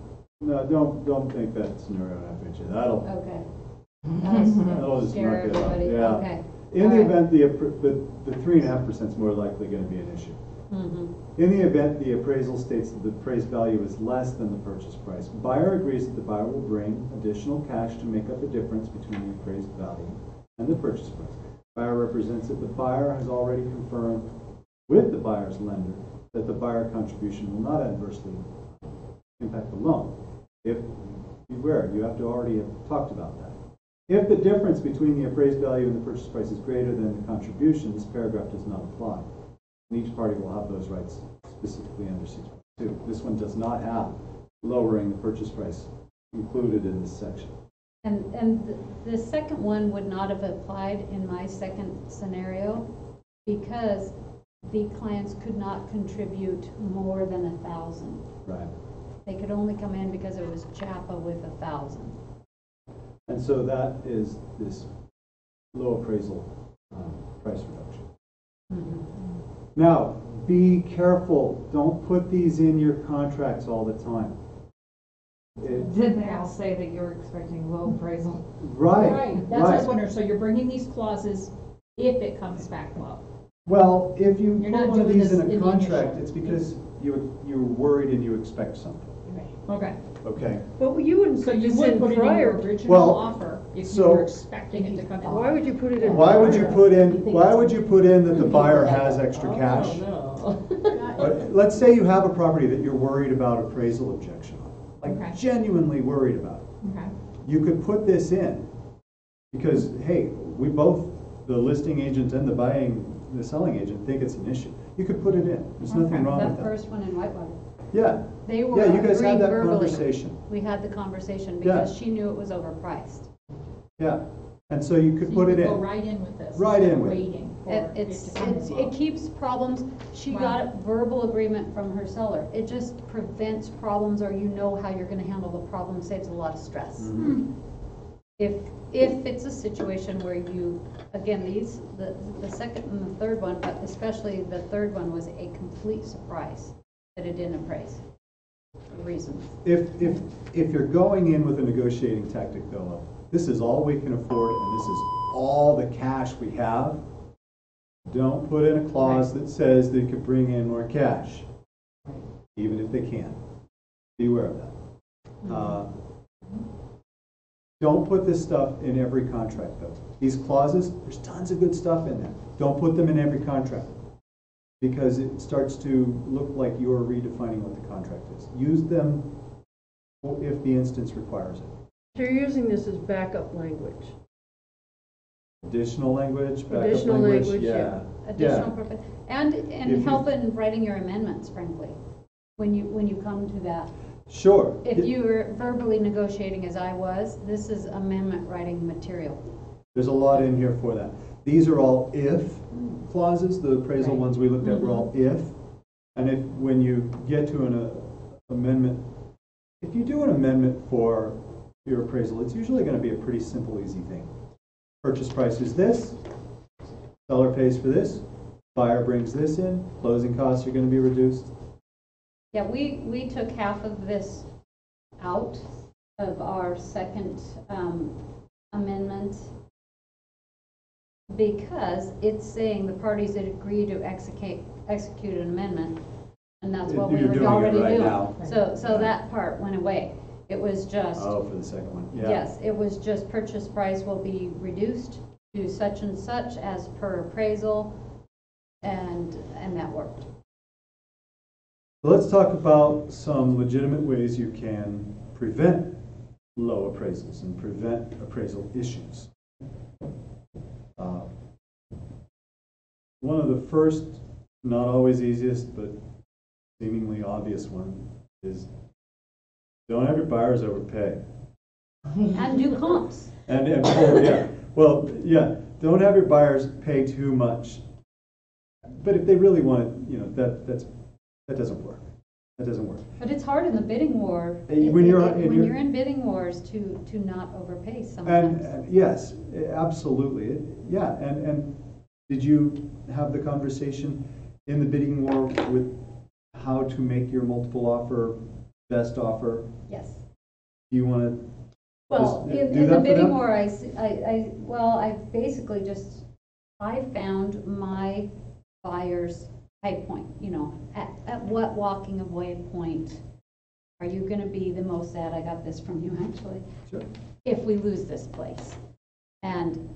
no, don't think that scenario in FHA. That'll
Okay.
that'll just
Scare
knock it out.
everybody,
Yeah.
okay.
In the
All right.
event the 3.5% is more likely going to be an issue. In the event the appraisal states that the appraised value is less than the purchase price, buyer agrees that the buyer will bring additional cash to make up the difference between the appraised value and the purchase price. Buyer represents that the buyer has already confirmed with the buyer's lender that the buyer contribution will not adversely impact the loan. If, beware, you have to already have talked about that. If the difference between the appraised value and the purchase price is greater than the contribution, this paragraph does not apply. And each party will have those rights specifically under 6.2. This one does not have lowering the purchase price included in this section.
And the second one would not have applied in my second scenario because the clients could not contribute more than 1,000.
Right.
They could only come in because it was CHAPA with 1,000.
And so that is this low appraisal price reduction. Now, be careful. Don't put these in your contracts all the time.
Didn't they all say that you were expecting low appraisal?
Right,
That's what I was
right.
wondering, so you're bringing these clauses if it comes back low.
Well, if you
You're
put
not
one of
doing
these
this
in
in
a
the
contract,
initial.
it's because you're worried and you expect something,
Okay.
okay?
But you wouldn't
So
put
you
this
would
in
put it in your
prior.
original
Well,
offer if you
so-
were expecting it to come in.
Why would you put it in?
Why would you
prior?
put in, why would you put in that the buyer has extra cash? Let's say you have a property that you're worried about appraisal objection on,
Okay.
like genuinely worried about it.
Okay.
You could put this in because, hey, we both, the listing agent and the selling agent think it's an issue. You could put it in. There's nothing
Okay.
wrong with
That
that.
first one in Whitewater.
Yeah.
They were
Yeah, you guys had
agreed
that
verbally.
conversation.
We had the conversation
Yeah.
because she knew it was overpriced.
Yeah. And so you could
So
put
you
it
could go
in.
right in with this.
Right
instead
in
of
with it.
waiting for it to come in low.
It keeps problems. She
Wow.
got a verbal agreement from her seller. It just prevents problems, or you know how you're gonna handle the problem, saves a lot of stress.
Mhm.
If it's a situation where you, again, the second and the third one, but especially the third one, was a complete surprise that it didn't appraise. For reasons.
If you're going in with a negotiating tactic though, this is all we can afford and this is all the cash we have, don't put in a clause that says they could bring in more cash, even if they can. Be aware of that. Don't put this stuff in every contract though. These clauses, there's tons of good stuff in there. Don't put them in every contract. because it starts to look like you're redefining what the contract is. Use them if the instance requires it.
So you're using this as backup language.
Additional language, backup
Additional language,
yeah.
Additional
Yeah.
purpose, and
If you-
help in writing your amendments, frankly, when you come to that.
Sure.
If you're verbally negotiating as I was, this is amendment writing material.
There's a lot in here for that. These are all if clauses. The appraisal
Right.
ones we looked at were all if. And if, when you get to an amendment, if you do an amendment for your appraisal, it's usually going to be a pretty simple, easy thing. Purchase price is this, seller pays for this, buyer brings this in, closing costs are going to be reduced.
Yeah, we took half of this out of our second amendment because it's saying the parties that agree to execute an amendment, and that's what we
You're
were
doing it
already
right
doing.
now.
So that part went away. It was just,
Oh, for the second one, yeah.
yes, it was just purchase price will be reduced to such and such as per appraisal, and that worked.
So let's talk about some legitimate ways you can prevent low appraisals and prevent appraisal issues. One of the first, not always easiest, but seemingly obvious one is don't have your buyers overpay.
And do comps.
Don't have your buyers pay too much. But if they really want it, that doesn't work. That doesn't work.
But it's hard in the bidding war,
When you're
in bidding wars to not overpay sometimes.
And yes, absolutely. Yeah, and did you have the conversation in the bidding war with how to make your multiple offer best offer?
Yes.
Do you want to
Well,
Just
in
do
the
that for
bidding
them?
war, I basically just, I found my buyer's high point, at what walking away point are you gonna be the most sad? I got this from you, actually.
Sure.
If we lose this place, and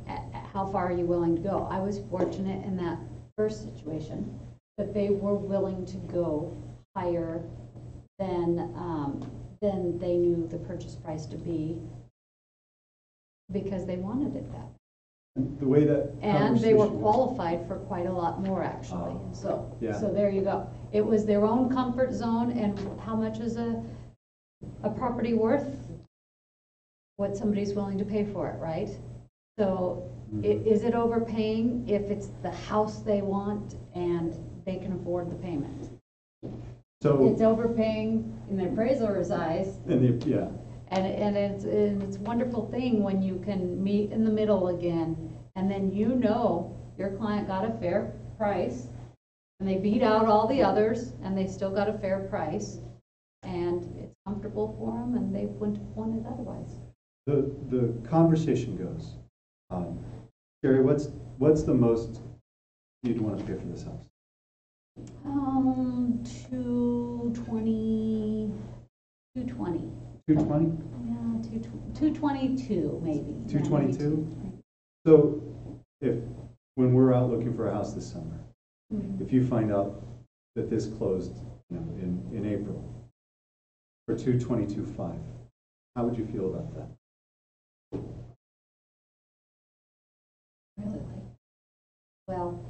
how far are you willing to go? I was fortunate in that first situation that they were willing to go higher than they knew the purchase price to be, because they wanted it that.
The way that
And they were
conversation goes.
qualified for quite a lot more, actually.
Yeah.
So there you go. It was their own comfort zone, and how much is a property worth? What somebody's willing to pay for it, right? So is it overpaying if it's the house they want and they can afford the payment?
So,
It's overpaying in the appraiser's eyes.
yeah.
And it's a wonderful thing when you can meet in the middle again, and then your client got a fair price, and they beat out all the others, and they still got a fair price, and it's comfortable for them, and they wouldn't have wanted otherwise.
The conversation goes, Gary, what's the most you'd want to pay for this house?
220.
220?
Yeah, 222 maybe.
222? So when we're out looking for a house this summer, if you find out that this closed in April for 222.5, how would you feel about that?
Really? Well,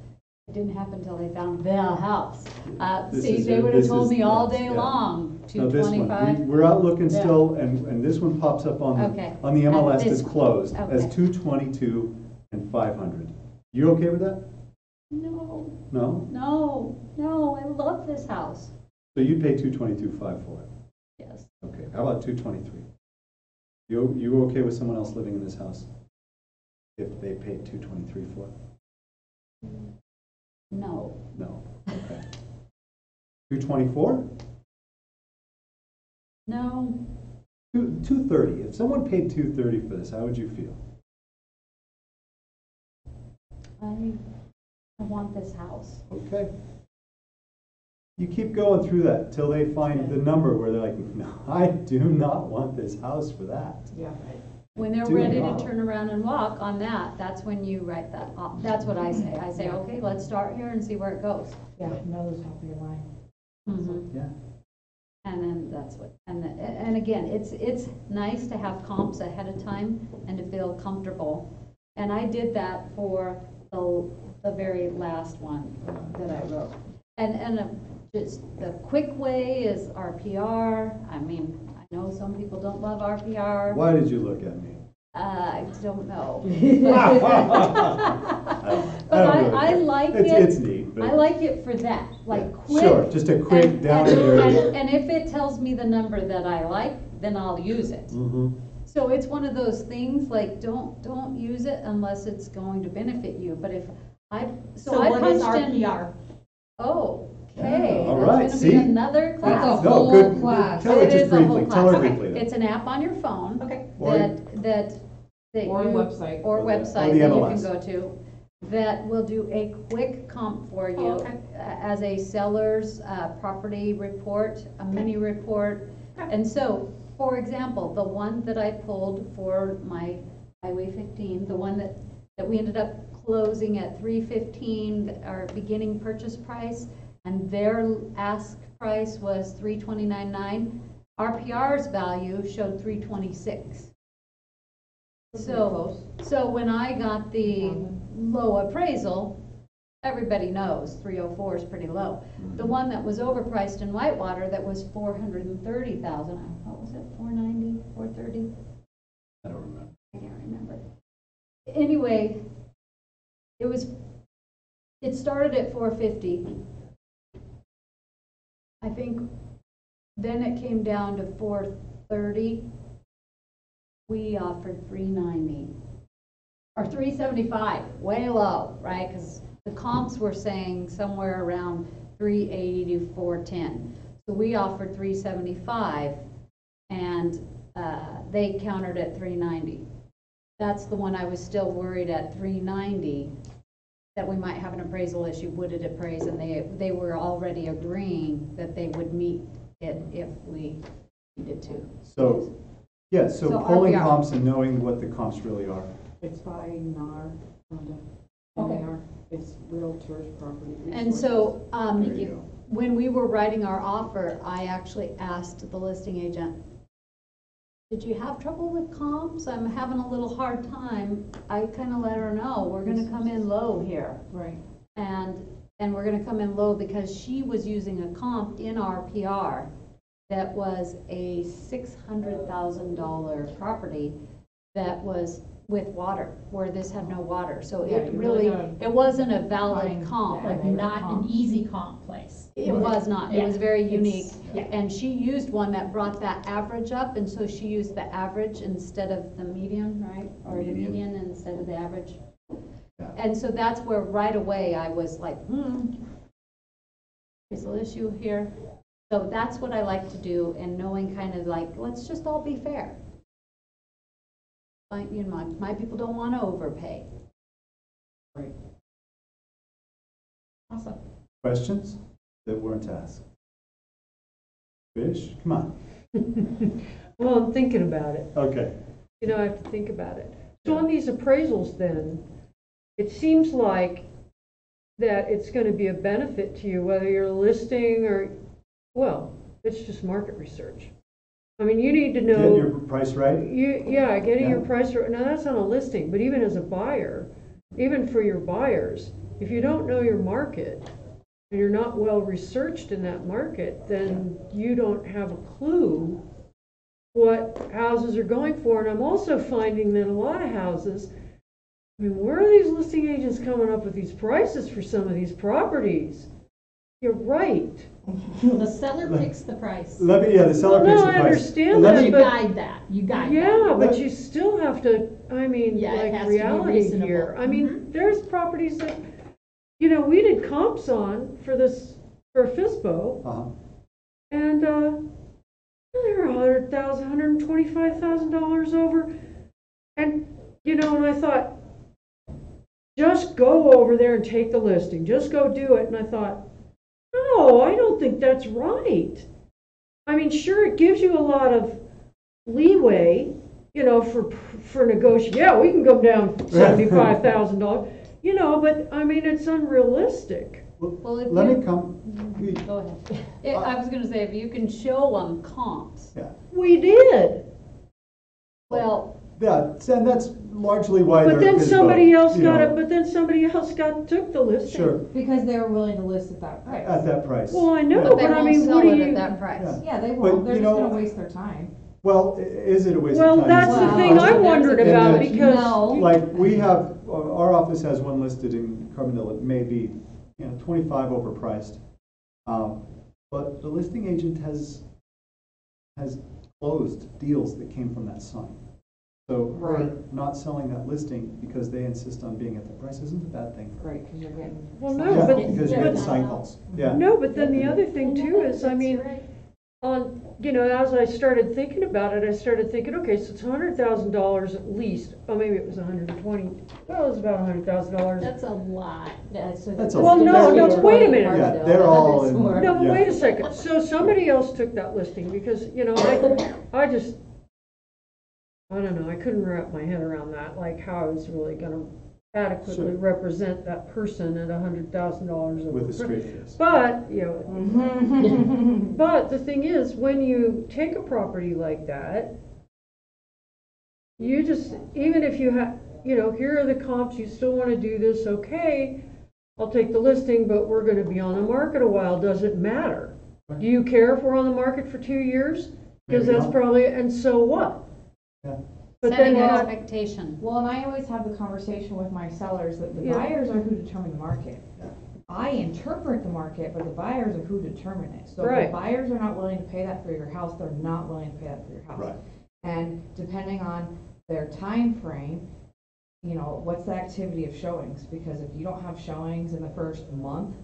it didn't happen until they found the house. They would have told me all day long,
No, this one.
225.
We're out looking
Yeah.
still, and this one pops up on
Okay.
the MLS
This
as
one.
closed as
Okay.
222 and 500. You okay with that?
No,
No?
I love this house.
So you'd pay 222.5 for it?
Yes.
Okay, how about 223? You okay with someone else living in this house if they paid 223 for it?
No.
No. Okay. 224?
No.
230. If someone paid 230 for this, how would you feel?
I want this house.
Okay. You keep going through that till they find the number where they're like, no, I do not want this house for that.
Yeah.
When they're
Do
ready
not.
to turn around and walk on that, that's when you write that off. That's what I say. I say, okay, let's start here and see where it goes.
Yeah, another top of your line.
Mhm.
Yeah.
And then that's what, and again, it's nice to have comps ahead of time and to feel comfortable. And I did that for the very last one that I wrote. And just the quick way is RPR. I mean, I know some people don't love RPR.
Why did you look at me?
I don't know.
I
But
don't really
I
care.
like
It's-
it.
It's neat, but.
I like it for that, like
Yeah,
quick.
Sure, just a quick
and-
down
and-
and dirty.
And if it tells me the number that I like, then I'll use it.
Mhm.
So it's one of those things, like, don't use it unless it's going to benefit you, but if I,
So
I
what is
punched in.
RPR?
Oh, okay.
Yeah, all right,
That's gonna be
see?
another class.
That's a
No,
whole
good.
class.
Tell her
It
just
is a whole
briefly, tell her
class.
briefly. then.
It's an app on your phone
Okay.
Or-
that
Or a
you-
website.
Or
Or the-
website
or the
that you
MLS.
can go to, that will do a quick comp for you
Oh, okay.
as a seller's property report, a mini report.
Okay.
And so, for example, the one that I pulled for my Highway 15, the one that we ended up closing at 315, our beginning purchase price, and their ask price was 329.9. RPR's value showed 326. So when I got the low appraisal, everybody knows 304 is pretty low. The one that was overpriced in Whitewater that was 430,000, what was it, 490, 430?
I don't remember.
I can't remember. Anyway, it started at 450. I think then it came down to 430. We offered 390 or 375, way low, right? Because the comps were saying somewhere around 380 to 410. So we offered 375 and they countered at 390. That's the one I was still worried at 390 that we might have an appraisal issue. Would it appraise? And they were already agreeing that they would meet it if we needed to.
So, yeah, so
So
pulling
RPR.
comps and knowing what the comps really are.
It's by NAR, Rhonda.
Okay.
NAR, it's Realtors Property
And so,
Resources.
There you go.
when we were writing our offer, I actually asked the listing agent, did you have trouble with comps? I'm having a little hard time. I kind of let her know, we're gonna come in low here.
Right.
And we're gonna come in low because she was using a comp in RPR that was a $600,000 property that was with water, where this had no water. So
Yeah,
it
you really
really,
gotta
it wasn't a valid
find-
comp.
Like not an easy comp place.
It was not, it was very
It's-
unique.
yeah.
And she used one that brought that average up, and so she used the average instead of the median, right? Or the
Median.
median instead of the average.
Yeah.
And so that's where right away I was like, there's an issue here. So that's what I like to do, and knowing kind of like, let's just all be fair. You know, my people don't want to overpay.
Right.
Awesome.
Questions that weren't asked? Fish, come on.
Well, I'm thinking about it.
Okay.
You know, I have to think about it. So on these appraisals then, it seems like that it's going to be a benefit to you, whether you're listing or, well, it's just market research. I mean, you need to
Get
know.
your price right?
Getting your
Yeah.
price right. Now, that's on a listing, but even as a buyer, even for your buyers, if you don't know your market and you're not well researched in that market, then you don't have a clue what houses are going for. And I'm also finding that a lot of houses, I mean, where are these listing agents coming up with these prices for some of these properties? You're right.
The seller picks the price.
The seller
Well,
picks
no,
the
I
price.
understand
Let
that,
me-
You
but-
guide that, you guide that.
Yeah, but
Let-
you still have to, I mean,
Yeah, it
like
has to be
reality
reasonable.
here. I mean,
Mhm.
there's properties that, you know, we did comps on for FISBO,
Uh-huh.
and they're $100,000, $125,000 over. And, you know, and I thought, just go over there and take the listing. Just go do it. And I thought, no, I don't think that's right. I mean, sure, it gives you a lot of leeway you know, for negotiation, yeah, we can go down $75,000, you know, but I mean, it's unrealistic.
Well, if
Let
you-
me come,
Go ahead. I was gonna say, if you can show them comps,
yeah.
We did,
well,
Yeah, and that's largely why they're.
but then somebody else
you
got
know,
it, but then somebody else took the listing.
Sure,
Because they were willing to list at that price.
at that price.
Well, I know,
Yeah.
but they
but I
won't
mean,
sell
what do
it
you?
at that price.
Yeah.
Yeah, they
But,
won't, they're
you
just
know,
gonna waste their time.
Well, is it a waste of
Well,
time?
that's the
Well,
thing I
that's
wondered
the-
about,
And
because.
No.
Like, we have, our office has one listed in Carbondale, it may be, 25 overpriced. But the listing agent has closed deals that came from that sign. So her
Right.
not selling that listing because they insist on being at that price isn't a bad thing.
Right, because you're getting.
Well, no,
Yeah,
but-
because you're getting sign calls, yeah.
No, but then the other thing too is, I mean, as I started thinking about it, I started thinking, okay, so it's $100,000 at least, or maybe it was 120, well, it was about $100,000.
That's a lot.
That's a-
Well, no, wait a minute.
Yeah, they're all in.
No, but
yeah.
wait a second, so somebody else took that listing, because, I just, I don't know, I couldn't wrap my head around that, like how I was really gonna adequately
Sure.
represent that person at $100,000.
With a straight face.
But, but the thing is, when you take a property like that, you just, even if you have, here are the comps, you still want to do this, okay, I'll take the listing, but we're going to be on the market a while, does it matter? Do you care if we're on the market for 2 years? Because
Maybe
that's
not.
probably, and so what?
Yeah.
But
Setting
then,
expectation.
Well, and I always have the conversation with my sellers that the
Yeah.
buyers are who determine the market.
Yeah.
I interpret the market, but the buyers are who determine it. So if
Right.
the buyers are not willing to pay that for your house, they're not willing to pay that for your house.
Right.
And depending on their time frame, what's the activity of showings? Because if you don't have showings in the first month,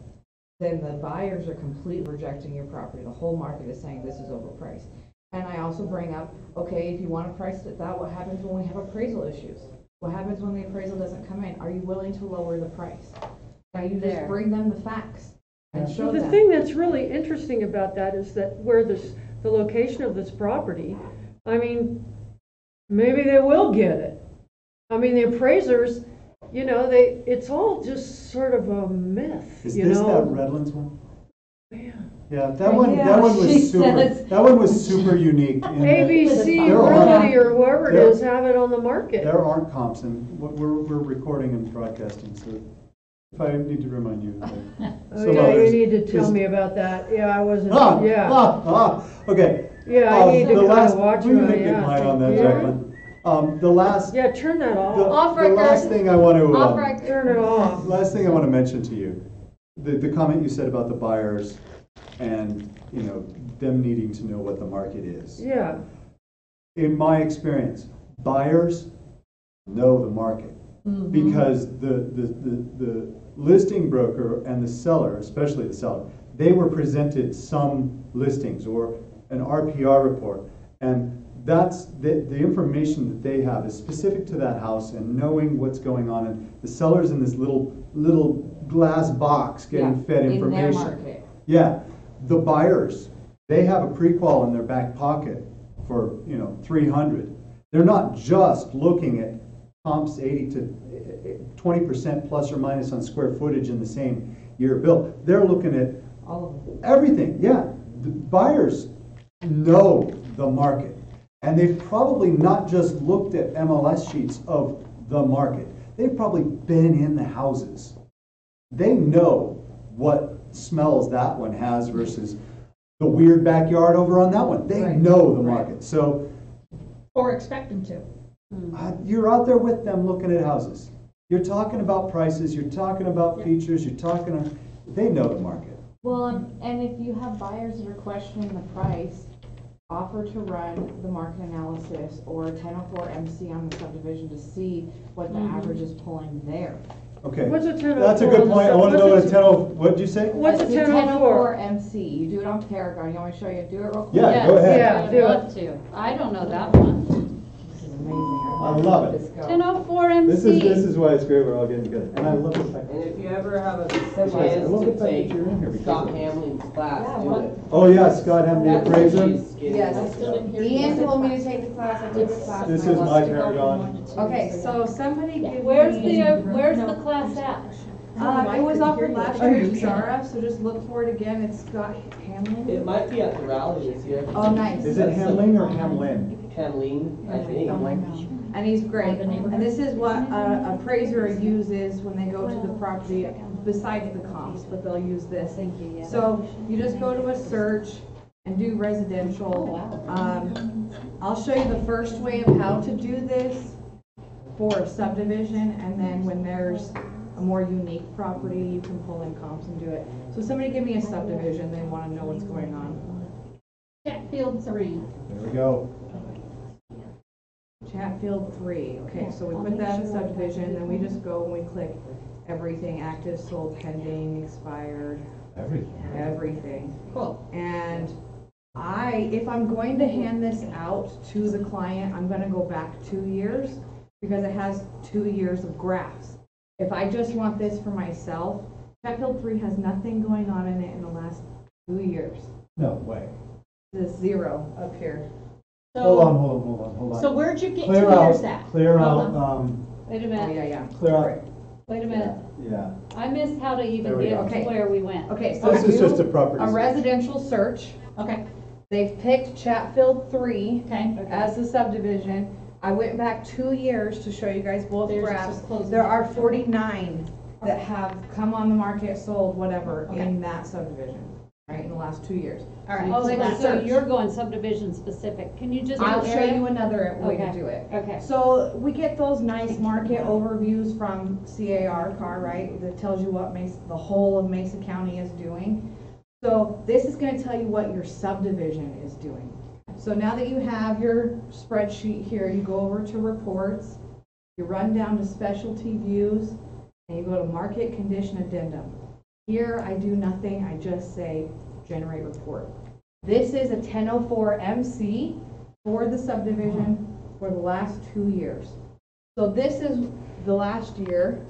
then the buyers are completely rejecting your property. The whole market is saying this is overpriced. And I also bring up, okay, if you want to price it that, what happens when we have appraisal issues? What happens when the appraisal doesn't come in? Are you willing to lower the price? And you just
There.
bring them the facts and show
well, the
them.
thing that's really interesting about that is that where the location of this property, I mean, maybe they will get it. I mean, the appraisers, it's all just sort of a myth,
Is this that Redlands one?
Man.
Yeah, that one
Yeah,
was
she
super,
says.
that one was super unique. in that
ABC
there are-
Realty or whoever it
there-
is have it on the market.
There aren't comps, and we're recording and broadcasting, so if I need to remind you.
Oh,
some
yeah,
others,
you need to tell
'cause-
me about that. Yeah, I wasn't,
Okay.
Yeah, I need to
The
kind
last-
of watch
will you
my,
make it
yeah.
quiet on that,
Yeah.
Jacqueline? The last,
Yeah, turn that
the
off.
Off
the
record.
last thing I want to,
Off record.
Turn it off.
last thing I want to mention to you, the comment you said about the buyers and, them needing to know what the market is.
Yeah,
In my experience, buyers know the market. Because the listing broker and the seller, especially the seller, they were presented some listings or an RPR report. And that's, the information that they have is specific to that house and knowing what's going on. And the seller's in this little glass box getting fed
In their
information.
market.
Yeah, the buyers, they have a pre-qual in their back pocket for, 300. They're not just looking at comps 80 to 20% plus or minus on square footage in the same year built. They're looking at
All of them.
everything, yeah. The buyers know the market. And they've probably not just looked at MLS sheets of the market. They've probably been in the houses. They know what smells that one has versus the weird backyard over on that one. They
Right.
know the
Right.
market. So
Or expect them to.
you're out there with them looking at houses. You're talking about prices, you're talking about
Yeah.
features, they know the market.
Well, and if you have buyers that are questioning the price, offer to run the market analysis or 1004 MC on the subdivision to see what the average is pulling there.
Okay,
What's a 1004?
that's a good point. I want to know what a 10, what'd you say?
What's a
It's
1004?
MC, you do it on Paragon, you want me to show you, do it real quick?
Yeah, go
Yes,
ahead.
Yeah,
I'd
do it.
love to. I don't know that one.
This is amazing.
I love it.
This go.
1004
This
MC.
is why it's great we're all getting together. And I love the fact.
And if you ever have a
I
chance
love the
to
fact that
take
you're in here because
Scott
of-
Hamlin's class,
Yeah,
do
what-
it.
Oh, yeah, Scott Hamlin, the
That's
appraiser.
actually beginning.
Yes.
I still didn't hear.
Ian told me to take the class, I took the class.
This
and I
is
loved
my
it.
paragon.
Okay, so somebody give me.
Where's the class at?
It was offered last year at Jara, so just look for it again, it's Scott Hamlin.
It might be at the rally this year.
Oh, nice.
Is it Hamlin or Hamlin?
Hamlin, I think.
And he's great, and this is what an appraiser uses when they go to the property, besides the comps, but they'll use this.
Thank you, yeah.
So you just go to a search and do residential. I'll show you the first way of how to do this for a subdivision, and then when there's a more unique property, you can pull in comps and do it. So somebody give me a subdivision, they want to know what's going on.
Chatfield 3.
There we go.
Chatfield 3, okay, so we put that in subdivision, then we just go and we click everything, active, sold, pending, expired, everything.
Cool.
And if I'm going to hand this out to the client, I'm gonna go back 2 years, because it has 2 years of graphs. If I just want this for myself, Chatfield 3 has nothing going on in it in the last 2 years.
No way.
This 0 up here.
Hold on,
So,
hold on.
so where'd you get 2
Clear
years
out,
at?
clear
Hold
out,
on.
Wait a
Oh,
minute,
yeah.
clear out,
wait a minute.
yeah.
I missed how to
There
even
we
get
go.
to
Okay.
where we went.
Okay, so
This is
do
just a property
a
search.
residential search.
Okay,
They've picked Chatfield 3
okay.
as the subdivision. I went back 2 years to show you guys both
There's
graphs.
just closing.
There are 49 that have come on the market, sold, whatever,
Okay.
in that subdivision, right, in the last 2 years.
All right.
Oh,
click
so
search.
you're going subdivision specific. Can you just?
I'll show
area?
you another way to
Okay.
do it.
Okay.
So we get those nice market overviews from CAR, right, that tells you what the whole of Mesa County is doing. So this is gonna tell you what your subdivision is doing. So now that you have your spreadsheet here, you go over to reports, you run down to specialty views, and you go to market condition addendum. Here I do nothing, I just say generate report. This is a 1004 MC for the subdivision for the last 2 years. So this is the last year,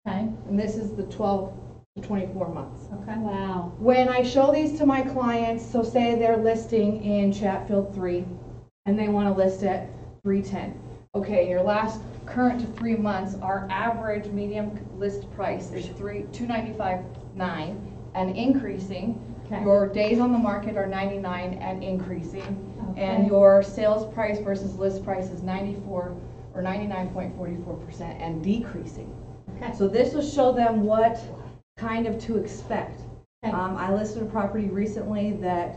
Okay,
and this is the 12 to 24 months.
okay.
Wow.
When I show these to my clients, so say they're listing in Chatfield 3 and they want to list at 310. Okay, your last current to 3 months, our average medium list price is 295.9 and increasing.
Okay.
Your days on the market are 99 and increasing. And
Okay.
your sales price versus list price is 94 or 99.44% and decreasing.
Okay.
So this will show them what kind of to expect.
Okay.
I listed a property recently that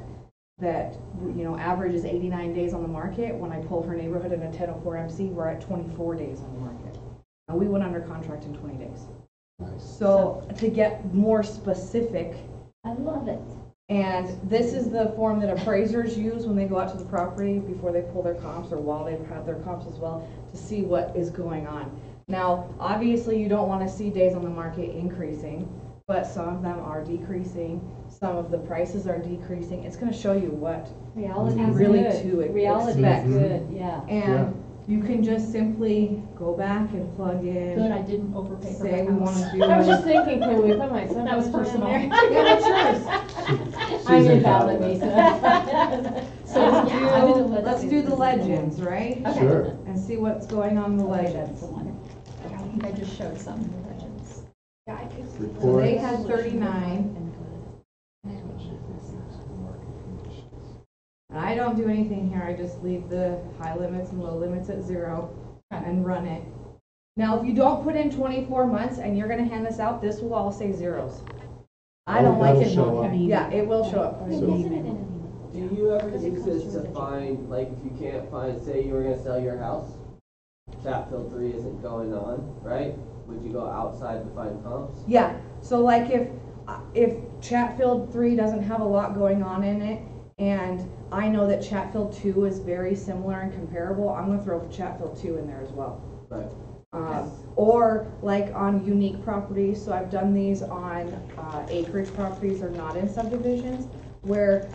average is 89 days on the market. When I pull her neighborhood in a 1004 MC, we're at 24 days on the market. And we went under contract in 20 days.
Nice.
So to get more specific,
I love it.
and this is the form that appraisers use when they go out to the property before they pull their comps or while they've had their comps as well to see what is going on. Now, obviously you don't want to see days on the market increasing, but some of them are decreasing. Some of the prices are decreasing. It's going to show you what
Reality is
really
good.
to
Reality
expect.
is good, yeah.
And you can just simply go back and plug in.
Good, I didn't overpay for
Say
my
we want
house.
to do.
I was just thinking, can we put my son
That was personal.
Yeah, that's yours.
I'm
Susan
invalid,
got it.
Mesa.
So let's do the legends, right?
Okay.
Sure.
And see what's going on in the legends.
That's the one. I think I just showed some legends.
So
Report.
they had 39. And I don't do anything here, I just leave the high limits and low limits at 0 and run it. Now, if you don't put in 24 months and you're gonna hand this out, this will all say zeros. I don't like
That'll
it.
show up.
Yeah, it will show up.
So-
Do you ever use this to find, like, if you can't find, say you were gonna sell your house, Chatfield 3 isn't going on, right? Would you go outside to find comps?
Yeah, so like if Chatfield 3 doesn't have a lot going on in it, and I know that Chatfield 2 is very similar and comparable, I'm gonna throw Chatfield 2 in there as well.
Right.
Or like on unique properties, so I've done these on acreage properties or not in subdivisions, where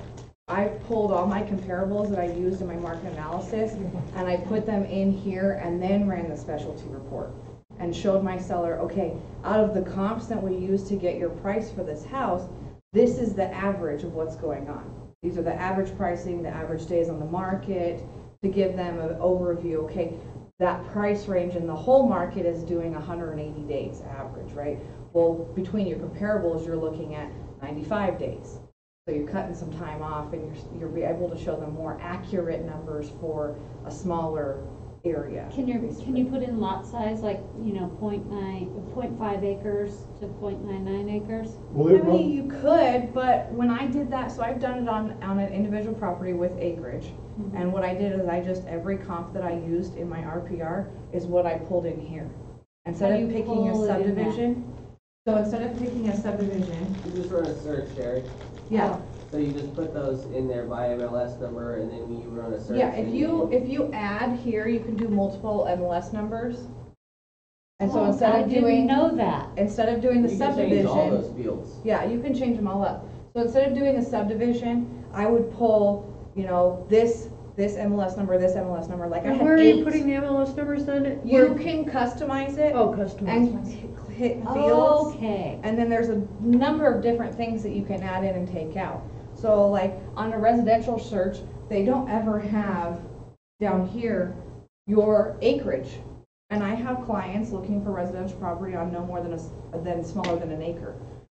I pulled all my comparables that I used in my market analysis, and I put them in here and then ran the specialty report and showed my seller, okay, out of the comps that we use to get your price for this house, this is the average of what's going on. these are the average pricing, the average days on the market, to give them an overview, okay, that price range in the whole market is doing 180 days average, right? Well, between your comparables, you're looking at 95 days. So you're cutting some time off and you're be able to show them more accurate numbers for a smaller area.
Can you put in lot size, like, 0.5 acres to 0.99 acres?
Will it
I mean, you could, but when I did that, so I've done it on an individual property with acreage. And what I did is every comp that I used in my RPR is what I pulled in here. Instead
How
of
do you
picking a
pull it in that?
subdivision, so instead of picking a subdivision,
You just run a search, Sherry.
yeah.
So you just put those in there by MLS number, and then you run a search.
Yeah,
and
if you add here, you can do multiple MLS numbers. And so
Oh,
instead
I
of
didn't
doing,
know that.
instead of doing the
You can change all
subdivision,
those fields.
yeah, you can change them all up. So instead of doing a subdivision, I would pull, this MLS number, this MLS number, like I
And
had
where are you
8.
putting the MLS numbers then?
You can customize it
Oh, customized.
and hit fields.
Okay.
And then there's a number of different things that you can add in and take out. So like on a residential search, they don't ever have down here your acreage. And I have clients looking for residential property on no more than smaller than an acre.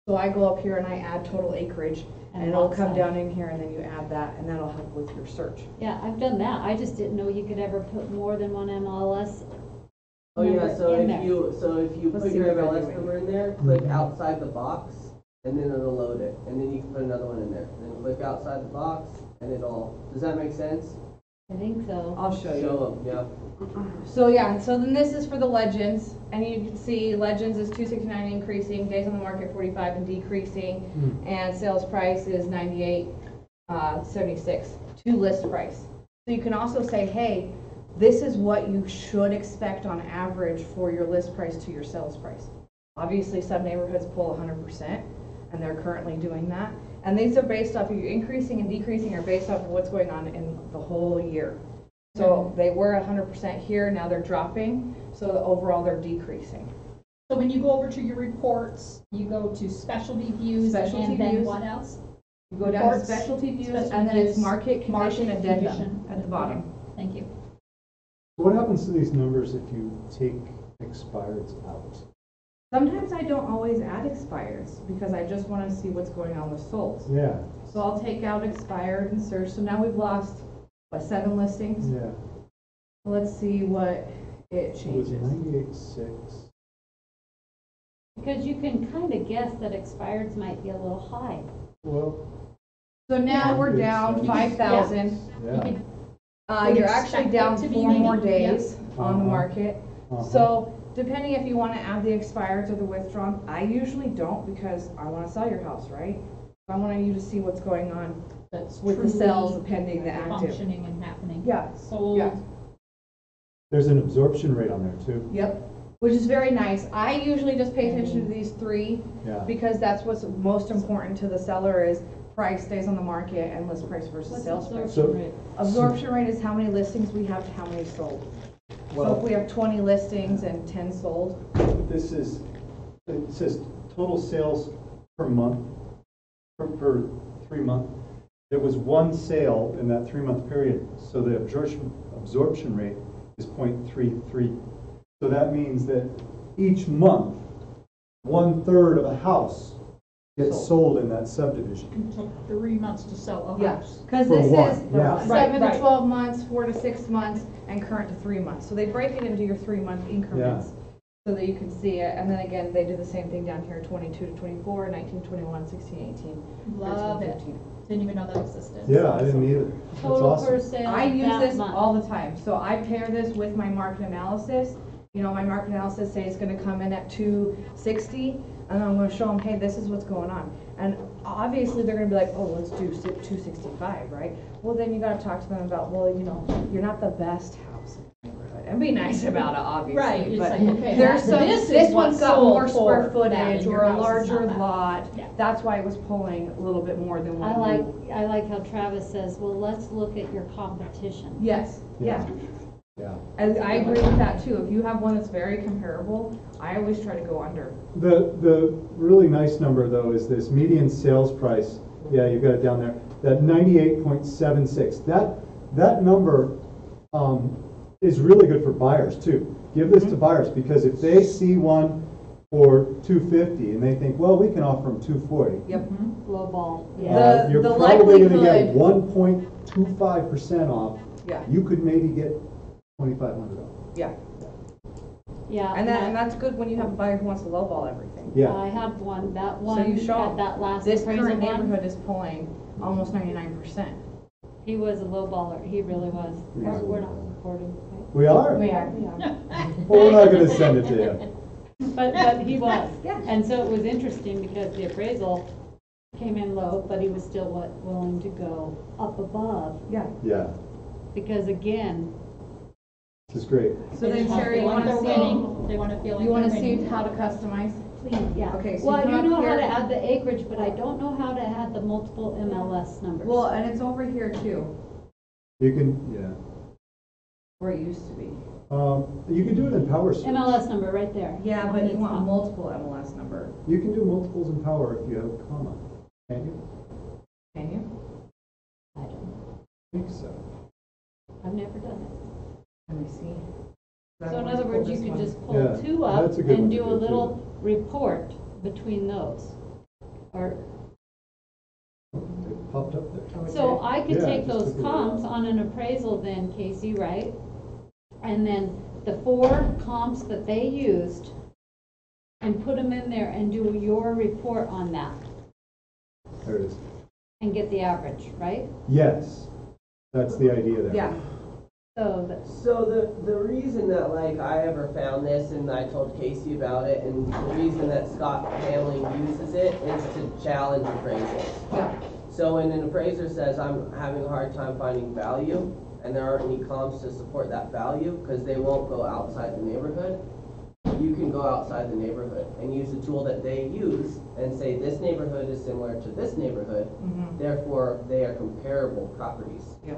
So I go up here and I add total acreage and it'll
lot
come
size.
down in here and then you add that and that'll help with your search.
Yeah, I've done that. I just didn't know you could ever put more than one MLS
Oh yeah,
number
so
in
if
there.
you
Let's
put
see
your
what they're
MLS
doing.
number in there, click outside the box, and then it'll load it, and then you can put another one in there. Then click outside the box, and does that make sense?
I think so.
I'll show you.
Show them, yeah.
So yeah, so then this is for the legends, and you can see legends is 269 increasing, days on the market 45 and decreasing, and sales price is 98.76 to list price. So you can also say, hey, this is what you should expect on average for your list price to your sales price. Obviously, some neighborhoods pull 100%, and they're currently doing that. And these are based off of your increasing and decreasing are based off of what's going on in the whole year. So they were 100% here, now they're dropping, so overall they're decreasing.
So when you go over to your reports, you go to specialty views
Specialty
and then
views.
what else?
You go down to
Reports,
specialty views,
specialty
and then it's
views,
market condition
market
addendum
condition.
at the bottom.
Thank you.
What happens to these numbers if you take expireds out?
Sometimes I don't always add expires, because I just want to see what's going on with solds.
Yeah,
So I'll take out expired and search, so now we've lost, 7 listings?
yeah.
Let's see what it
It was
changes.
98.6.
Because you can kind of guess that expireds might be a little high.
Well,
So now
Yeah.
we're down 5,000.
yeah.
You
You're
would
actually
expect
down
it to be
4
maybe,
more
yeah.
days on the
Uh-huh.
market.
Uh-huh.
So depending if you want to add the expireds or the withdrawn, I usually don't because I want to sell your house, right? I want you to see what's going on
That's
with the
truly
sales pending the active.
functioning and happening.
Yeah,
Sold.
yeah.
There's an absorption rate on there too.
Yep, which is very nice. I usually just pay attention to these 3
Yeah.
because that's what's most important to the seller is price stays on the market and list price versus
What's
sales price.
absorption rate?
Absorption rate is how many listings we have to how many sold. So
Well,
if we have 20 listings and 10 sold,
this is, it says total sales per month, per 3 month. There was 1 sale in that 3-month period, so the absorption rate is 0.33. So that means that each month, 1/3 of a house gets sold in that subdivision.
It took 3 months to sell a
yeah,
house.
because
For
this
one,
is
yeah.
7
Right,
to 12 months, 4 to 6 months, and current to 3 months. So they break it into your 3-month increments so that you can see it. And then again, they do the same thing down here, 22 to 24, 19, 21, 16, 18,
Love
13,
it.
15.
Didn't even know that existed.
Yeah, I didn't either. That's
Total per
awesome.
sale
I use
that
this
month.
all the time. So I pair this with my market analysis. You know, my market analysis say it's gonna come in at 260, and I'm gonna show them, hey, this is what's going on. And obviously, they're gonna be like, oh, let's do 265, right? Well, then you gotta talk to them about, well, you know, you're not the best house in the neighborhood. And be nice about it, obviously.
Right, it's
but
like, okay,
there's some,
this is
this
what
one's got
sold
more square
for that
footage
and your
or a
house is not
larger
that.
lot.
Yeah.
That's why it was pulling a little bit more than what
I like how Travis says, well, let's look at your competition.
Yes,
Yeah.
yeah.
Yeah.
I agree with that too. If you have one that's very comparable, I always try to go under.
The really nice number though is this median sales price. Yeah, you've got it down there. that 98.76. That number is really good for buyers too. Give this to buyers, because if they see one for 250 and they think, well, we can offer them 240.
Yep.
Low ball.
You're
The
probably gonna get
likelihood-
1.25% off.
Yeah.
You could maybe get $2,500 off.
Yeah,
Yeah.
and that's good when you have a buyer who wants to lowball everything.
Yeah.
I had one, that
So
one,
you show
at
'em,
that last
this
appraisal
current
one,
neighborhood is pulling almost 99%.
he was a low baller, he really was.
He's a
We're
low
not recording, right?
We are?
We are.
Well, we're not gonna send it to him.
But he was.
Yeah.
And so it was interesting because the appraisal came in low, but he was still willing to go up above.
Yeah.
Yeah,
Because again,
this is great.
So then Sherry, you wanna
They're
see,
winning, they wanna feel like
you wanna
they're
see
winning.
how to customize?
please, yeah.
Okay, so
Well, I
you
do
come
know
up
how to
here-
add the acreage, but I don't know how to add the multiple MLS numbers.
Well, and it's over here too,
You can, yeah.
where it used to be.
You can do it in Power Search.
MLS number right there.
Yeah,
On
but
the
you want
top.
multiple MLS number,
You can do multiples in Power if you have a comma, can't you?
can you?
I don't know.
I think so.
I've never done it.
Let me see.
So in other words, you could just
Yeah,
pull two up
that's a good one
and
to
do a
do, too.
little report between those. Or,
It popped up there.
so I could
Yeah,
take
just
those
took a little
comps
while.
on an appraisal then, Casey, right? And then the 4 comps that they used and put them in there and do your report on that
There it is.
and get the average, right?
Yes, that's the idea there.
Yeah,
So that,
So the reason that like I ever found this and I told Casey about it, and the reason that Scott Hamling uses it is to challenge appraisals.
yeah,
So when an appraiser says, I'm having a hard time finding value, and there aren't any comps to support that value, because they won't go outside the neighborhood, you can go outside the neighborhood and use the tool that they use and say, this neighborhood is similar to this neighborhood, therefore they are comparable properties.
yeah.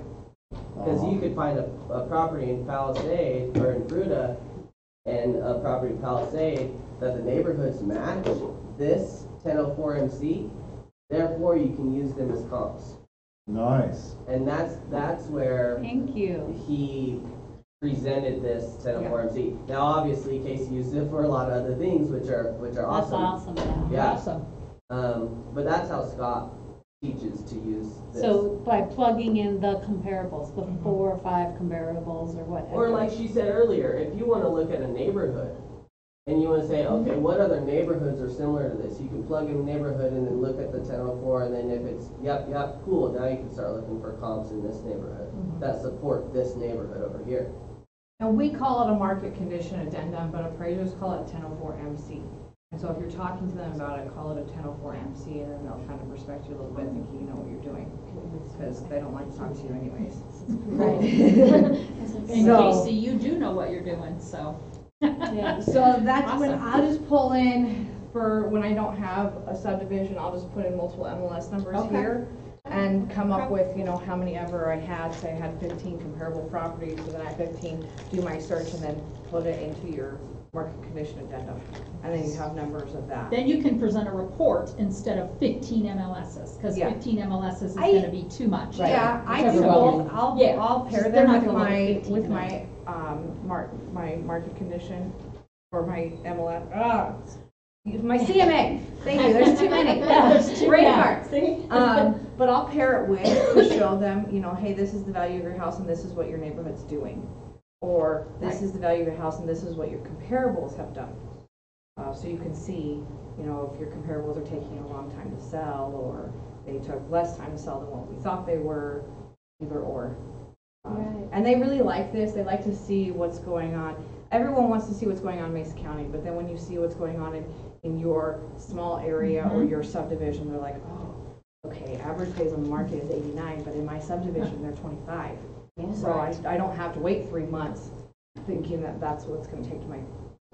Because you could find a property in Palisade or in Fruta and a property in Palisade that the neighborhoods match this 1004 MC, therefore you can use them as comps.
Nice.
And that's where
thank you.
he presented this 1004 MC. Now obviously Casey used it for a lot of other things which are
That's
awesome.
awesome, yeah.
Yeah.
Awesome.
But that's how Scott teaches to use this.
So by plugging in the comparables, the 4 or 5 comparables or whatever.
Or like she said earlier, if you want to look at a neighborhood and you want to say, okay, what other neighborhoods are similar to this? You can plug in a neighborhood and then look at the 1004, and then if it's, yep, cool, now you can start looking for comps in this neighborhood that support this neighborhood over here.
And we call it a market condition addendum, but appraisers call it 1004 MC. And so if you're talking to them about it, call it a 1004 MC, and then they'll kind of respect you a little bit, thinking you know what you're doing, because they don't like to talk to you anyways.
And
So-
Casey, you do know what you're doing, so.
Yeah.
So that's when
Awesome.
I'll just pull in for when I don't have a subdivision, I'll just put in multiple MLS numbers
Okay.
here and come up with, you know, how many ever I had, say I had 15 comparable properties, and then I had 15, do my search and then put it into your market condition addendum. And then you have numbers of that.
Then you can present a report instead of 15 MLSs, because
Yeah.
15 MLSs is
I-
gonna be too much.
Yeah, I do
Whichever
both.
one. Yeah,
I'll pair
they're
them
not
with
gonna look at
my,
15
with
minutes.
my market condition or my MLS, my CMA. Thank you, there's too many.
Yeah, there's too
Great
many.
part.
See?
But I'll pair it with to show them, you know, hey, this is the value of your house and this is what your neighborhood's doing. Or this is the value of your house and this is what your comparables have done. So you can see, you know, if your comparables are taking a long time to sell or they took less time to sell than what we thought they were, either or.
Right.
And they really like this. They like to see what's going on. Everyone wants to see what's going on in Mesa County, but then when you see what's going on in your small area or your subdivision, they're like, oh, okay, average days on the market is 89, but in my subdivision, they're 25. So I don't have to wait 3 months thinking that that's what's going to take to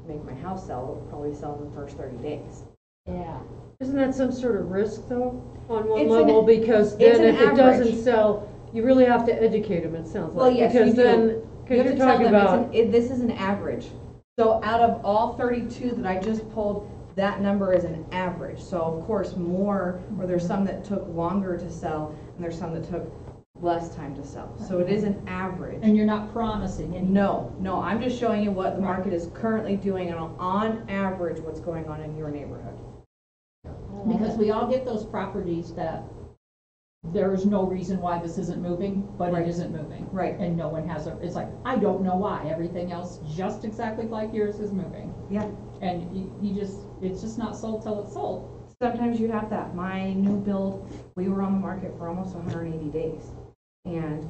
make my house sell. It'll probably sell in the first 30 days.
Yeah.
Isn't that some sort of risk though, on one
It's
level? Because
it's
then
an
if it doesn't
average.
sell, you really have to educate them, it sounds like.
Well, yes, you
Because
do.
then,
You
because
have
you're
to tell
talking
them
about,
this is an average. So out of all 32 that I just pulled, that number is an average. So of course more, or there's some that took longer to sell, and there's some that took less time to sell. So it is an average.
And you're not promising any.
No, I'm just showing you what the market is currently doing, and on average, what's going on in your neighborhood.
Because we all get those properties that there is no reason why this isn't moving, but
Right.
it isn't moving.
Right.
And no one has it's like, I don't know why, everything else just exactly like yours is moving.
Yeah.
And it's just not sold till it's sold.
Sometimes you have that. My new build, we were on the market for almost 180 days. And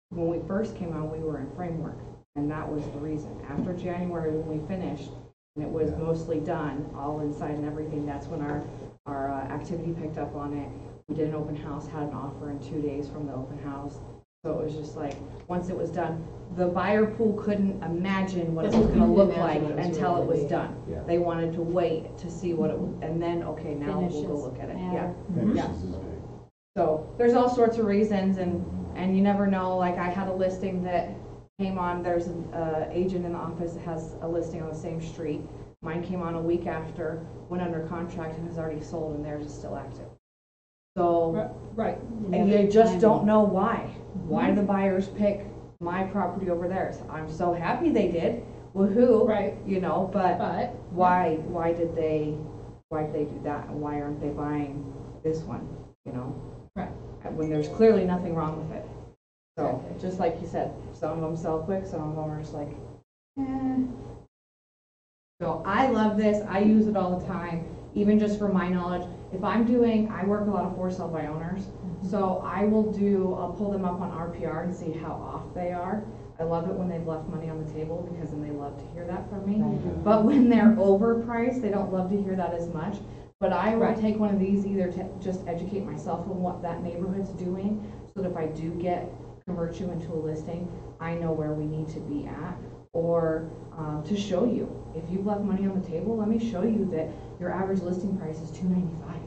when we first came on, we were in framework, and that was the reason. After January, when we finished, and it was mostly done, all inside and everything, that's when our activity picked up on it. We did an open house, had an offer in 2 days from the open house. So it was just like, once it was done, the buyer pool couldn't imagine what it was gonna look like until it was done.
Yeah.
They wanted to wait to see what it, and then, okay, now we'll go
Finishes
look at it,
matter.
yeah.
Finishes is big.
So there's all sorts of reasons, and you never know. Like I had a listing that came on, there's an agent in the office that has a listing on the same street. Mine came on a week after, went under contract and has already sold, and theirs is still active. So,
Right.
and you just don't know why. Why do the buyers pick my property over theirs? I'm so happy they did, woohoo.
Right.
You know, but
But.
why did they do that, and why aren't they buying this one, you know?
Right.
When there's clearly nothing wrong with it. So, just like you said, some of them sell quick, some of them are just like, eh. So I love this, I use it all the time, even just for my knowledge. If I work a lot of for sale by owners, so I'll pull them up on RPR and see how off they are. I love it when they've left money on the table, because then they love to hear that from me. But when they're overpriced, they don't love to hear that as much. But I will take one of these either to just educate myself on what that neighborhood's doing, so that if I do convert you into a listing, I know where we need to be at, or to show you. If you've left money on the table, let me show you that your average listing price is $295,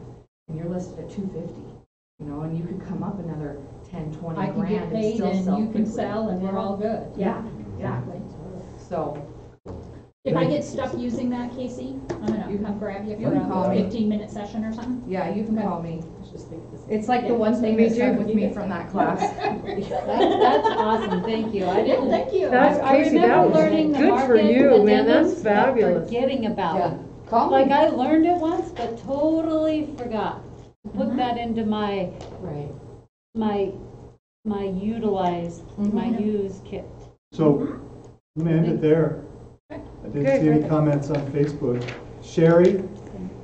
and you're listed at $250. You know, and you could come up another 10, 20
I can
grand
get
and
paid
still sell
and you can
quickly.
sell and we're all good.
Yeah,
Exactly.
So,
If I get stuck using that, Casey, I'm gonna come grab you for
can call
a
me.
15-minute session or something.
yeah, you can
Okay.
call me.
Just think this.
It's like the one thing
Me
that stuck
too.
with me from that class.
That's awesome, thank you. I didn't.
Thank you.
That's
I
Casey, that
remember
was
learning the
good for
market,
you,
but
man,
then
that's
kept
fabulous.
forgetting about
Yeah.
it.
Call
Like
me.
I learned it once, but totally forgot to put that into my utilize, my use kit.
So, I'm gonna end it there. I didn't
Okay,
see any
great.
comments on Facebook. Sherry,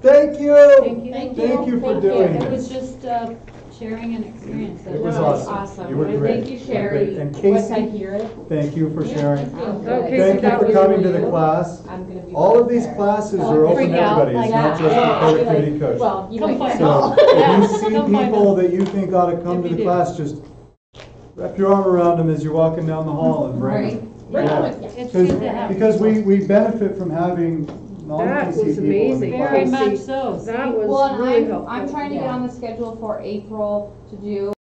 thank you!
Thank you.
Thank you for doing
It was
this.
just sharing an experience.
It was
No, it's
awesome. You were
And
great.
Thank you,
You were great.
Sherry.
And
Once I
Casey,
hear it.
thank you for sharing.
Oh,
Thank
Casey,
you
that
for
was
coming to
for
the
you.
class.
I'm gonna be.
All of these
there.
classes
Don't
are open
freak
to
out
everybody, it's
like
not
that.
just
Yeah,
the
I'll be
productivity coach.
Well, you
Come
might
find
So,
out.
if
Yeah,
you see
come find
people
out.
that you think ought to come
If
to
you
the
do.
class, just wrap your arm around them as you're walking down the hall and bring them.
Bring
Yeah.
it with you.
It's good to have.
Because we benefit from having
That
non-PC
was
people in the
amazing.
class.
Very
Casey.
much so.
That
Well,
was
and
really
I'm
helpful.
trying to get on the schedule for April to do